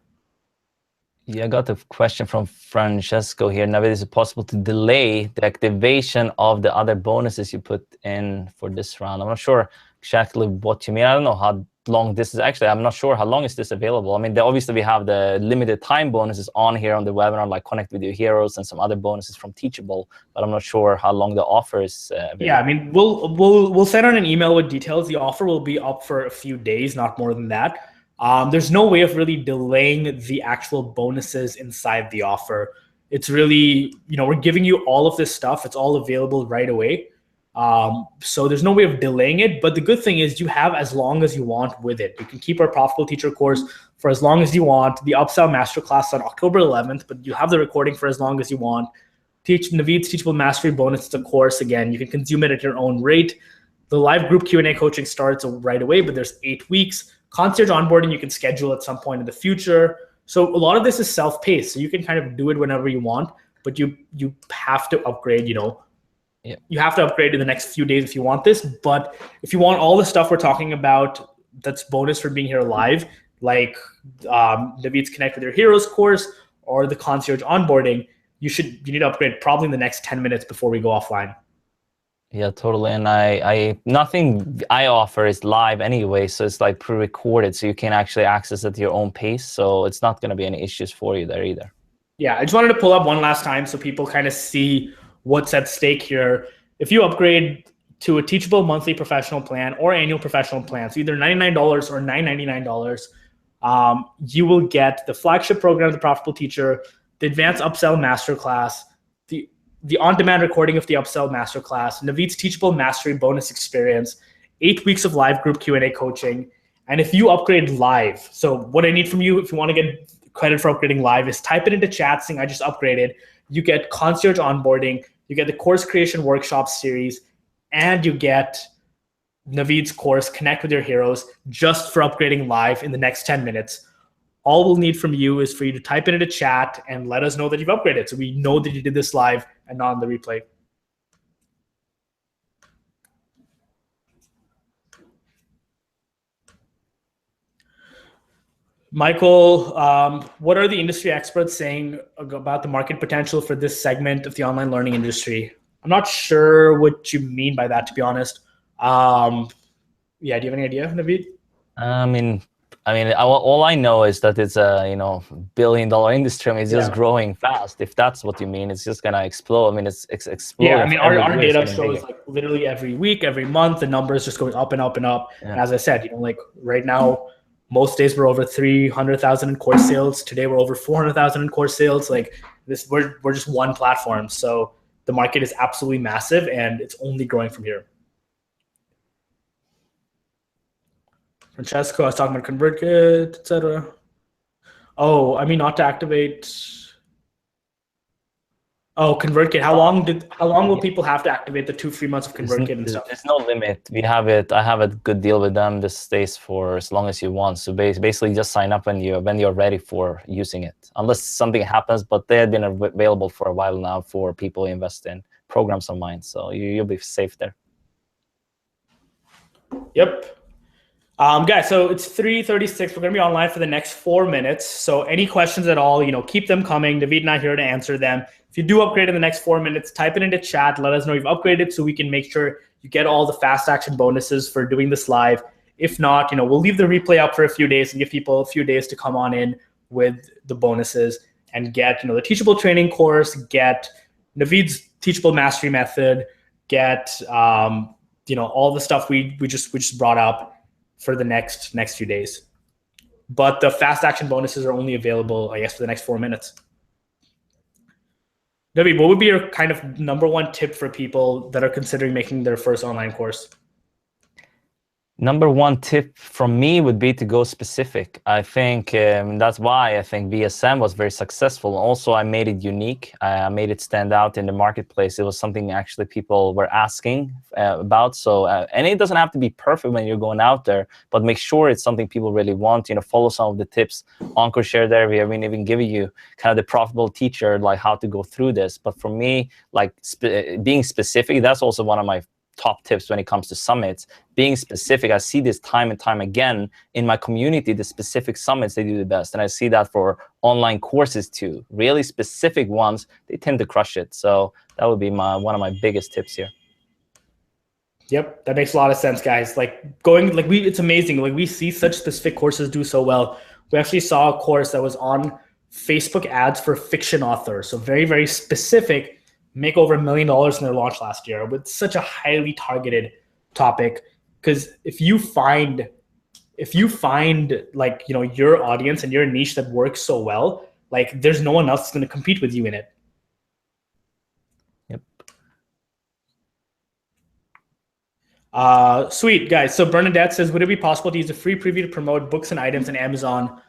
Yeah, I got a question from Francesco here. Navid, is it possible to delay the activation of the other bonuses you put in for this round? I'm not sure exactly what you mean. I don't know how long this is. Actually, I'm not sure how long is this available. I mean, obviously we have the limited time bonuses on here on the webinar, like Connect with Your Heroes and some other bonuses from Teachable, but I'm not sure how long the offer is available.
Yeah, I mean, we'll send out an email with details. The offer will be up for a few days, not more than that. There's no way of really delaying the actual bonuses inside the offer. It's really, we're giving you all of this stuff. It's all available right away. So there's no way of delaying it, but the good thing is you have as long as you want with it. You can keep our Profitable Teacher course for as long as you want. The Upsell Masterclass on October 11th, but you have the recording for as long as you want. Navid's Teachable Mastery Bonus is a course. Again, you can consume it at your own rate. The live group Q&A coaching starts right away, but there's 8 weeks. Concierge onboarding you can schedule at some point in the future. So a lot of this is self-paced, so you can kind of do it whenever you want, but you have to upgrade, You have to upgrade in the next few days if you want this. But if you want all the stuff we're talking about that's bonus for being here live, like Navid's Connect with Your Heroes course or the concierge onboarding, you need to upgrade probably in the next 10 minutes before we go offline.
Yeah, totally. And nothing I offer is live anyway, so it's like pre-recorded, so you can actually access it at your own pace. So it's not going to be any issues for you there either. Yeah,
I just wanted to pull up one last time so people kind of see what's at stake here. If you upgrade to a Teachable monthly professional plan or annual professional plan, so either $99 or $999, you will get the flagship program, the Profitable Teacher, the Advanced Upsell Masterclass, the on-demand recording of the Upsell Masterclass, Navid's Teachable Mastery Bonus Experience, 8 weeks of live group Q&A coaching. And if you upgrade live, so what I need from you, if you want to get credit for upgrading live, is type it into chat saying I just upgraded. You get concierge onboarding, you get the course creation workshop series, and you get Navid's course, Connect with Your Heroes, just for upgrading live in the next 10 minutes. All we'll need from you is for you to type it into chat and let us know that you've upgraded, so we know that you did this live and not on the replay. Michael, what are the industry experts saying about the market potential for this segment of the online learning industry? I'm not sure what you mean by that, to be honest. Yeah, do you have any idea, Navid?
I mean, all I know is that it's a billion-dollar industry. I mean, it's just growing fast. If that's what you mean, it's just gonna explode. I mean, it's exploding.
Yeah, I mean, our data shows like literally every week, every month, the number is just going up and up and up. Yeah. And as I said, like right now, most days we're over 300,000 in course sales. Today we're over 400,000 in course sales. Like this, we're just one platform. So the market is absolutely massive, and it's only growing from here. Francesco, I was talking about ConvertKit, etc. Oh, I mean, not to activate. Oh, ConvertKit. How long will people have to activate the 2 free months of ConvertKit and stuff?
There's no limit. We have it. I have a good deal with them. This stays for as long as you want. So basically, just sign up when you're ready for using it, unless something happens. But they have been available for a while now for people who invest in programs of mine. So you'll be safe there.
Yep. Guys, so it's 3:36. We're going to be online for the next 4 minutes. So any questions at all, keep them coming. Navid and I are here to answer them. If you do upgrade in the next 4 minutes, type it into chat. Let us know you've upgraded so we can make sure you get all the fast action bonuses for doing this live. If not, we'll leave the replay up for a few days and give people a few days to come on in with the bonuses and get, the Teachable training course, get Navid's Teachable Mastery Method, get, all the stuff we just brought up for the next few days. But the fast action bonuses are only available, I guess, for the next 4 minutes. Navid, what would be your kind of #1 tip for people that are considering making their first online course?
#1 tip from me would be to go specific. I think that's why I think VSM was very successful. Also, I made it unique. I made it stand out in the marketplace. It was something actually people were asking about. So, and it doesn't have to be perfect when you're going out there, but make sure it's something people really want. Follow some of the tips Ankur shared there. We have been even giving you kind of the profitable teacher, like how to go through this. But for me, like being specific, that's also one of my top tips when it comes to summits. Being specific, I see this time and time again in my community. The specific summits, they do the best, and I see that for online courses too. Really specific ones, they tend to crush it. So that would be one of my biggest tips here.
Yep, that makes a lot of sense, guys. It's amazing. Like we see such specific courses do so well. We actually saw a course that was on Facebook ads for fiction authors, so very, very specific. Make over $1 million in their launch last year with such a highly targeted topic. Because if you find like your audience and your niche that works so well, like there's no one else that's going to compete with you in it.
Yep.
Sweet, guys. So Bernadette says, would it be possible to use a free preview to promote books and items on Amazon?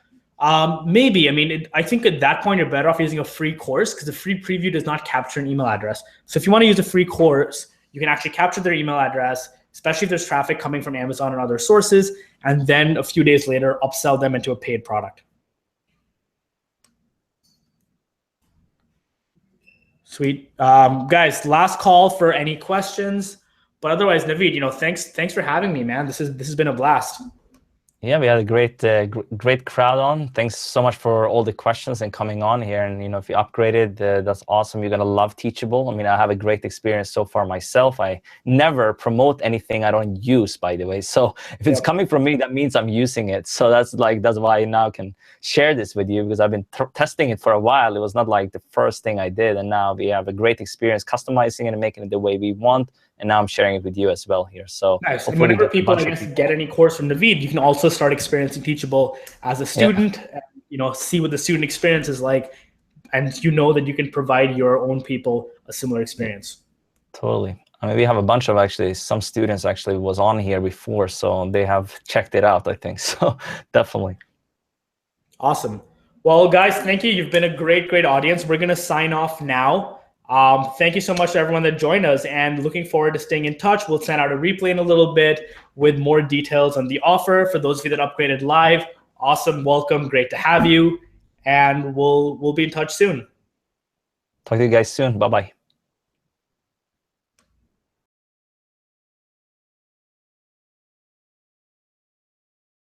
Maybe. I mean, I think at that point you're better off using a free course because the free preview does not capture an email address. So if you want to use a free course, you can actually capture their email address, especially if there's traffic coming from Amazon and other sources, and then a few days later upsell them into a paid product. Sweet. Guys, last call for any questions. But otherwise, Navid, thanks for having me, man. This has been a blast.
Yeah, we had a great crowd on. Thanks so much for all the questions and coming on here. And if you upgraded, that's awesome. You're gonna love Teachable. I mean, I have a great experience so far myself. I never promote anything I don't use, by the way. So if it's coming from me, that means I'm using it. So that's why I now can share this with you, because I've been testing it for a while. It was not like the first thing I did, and now we have a great experience customizing it and making it the way we want. And now I'm sharing it with you as well here. So
nice. And whenever people, get any course from Navid, you can also start experiencing Teachable as a student. And, see what the student experience is like, and that you can provide your own people a similar experience.
Totally. I mean, we have a bunch of some students was on here before, so they have checked it out, I think. So definitely.
Awesome. Well, guys, thank you. You've been a great audience. We're gonna sign off now. Thank you so much to everyone that joined us, and looking forward to staying in touch. We'll send out a replay in a little bit with more details on the offer for those of you that upgraded live. Awesome. Welcome. Great to have you. And we'll be in touch soon.
Talk to you guys soon. Bye-bye.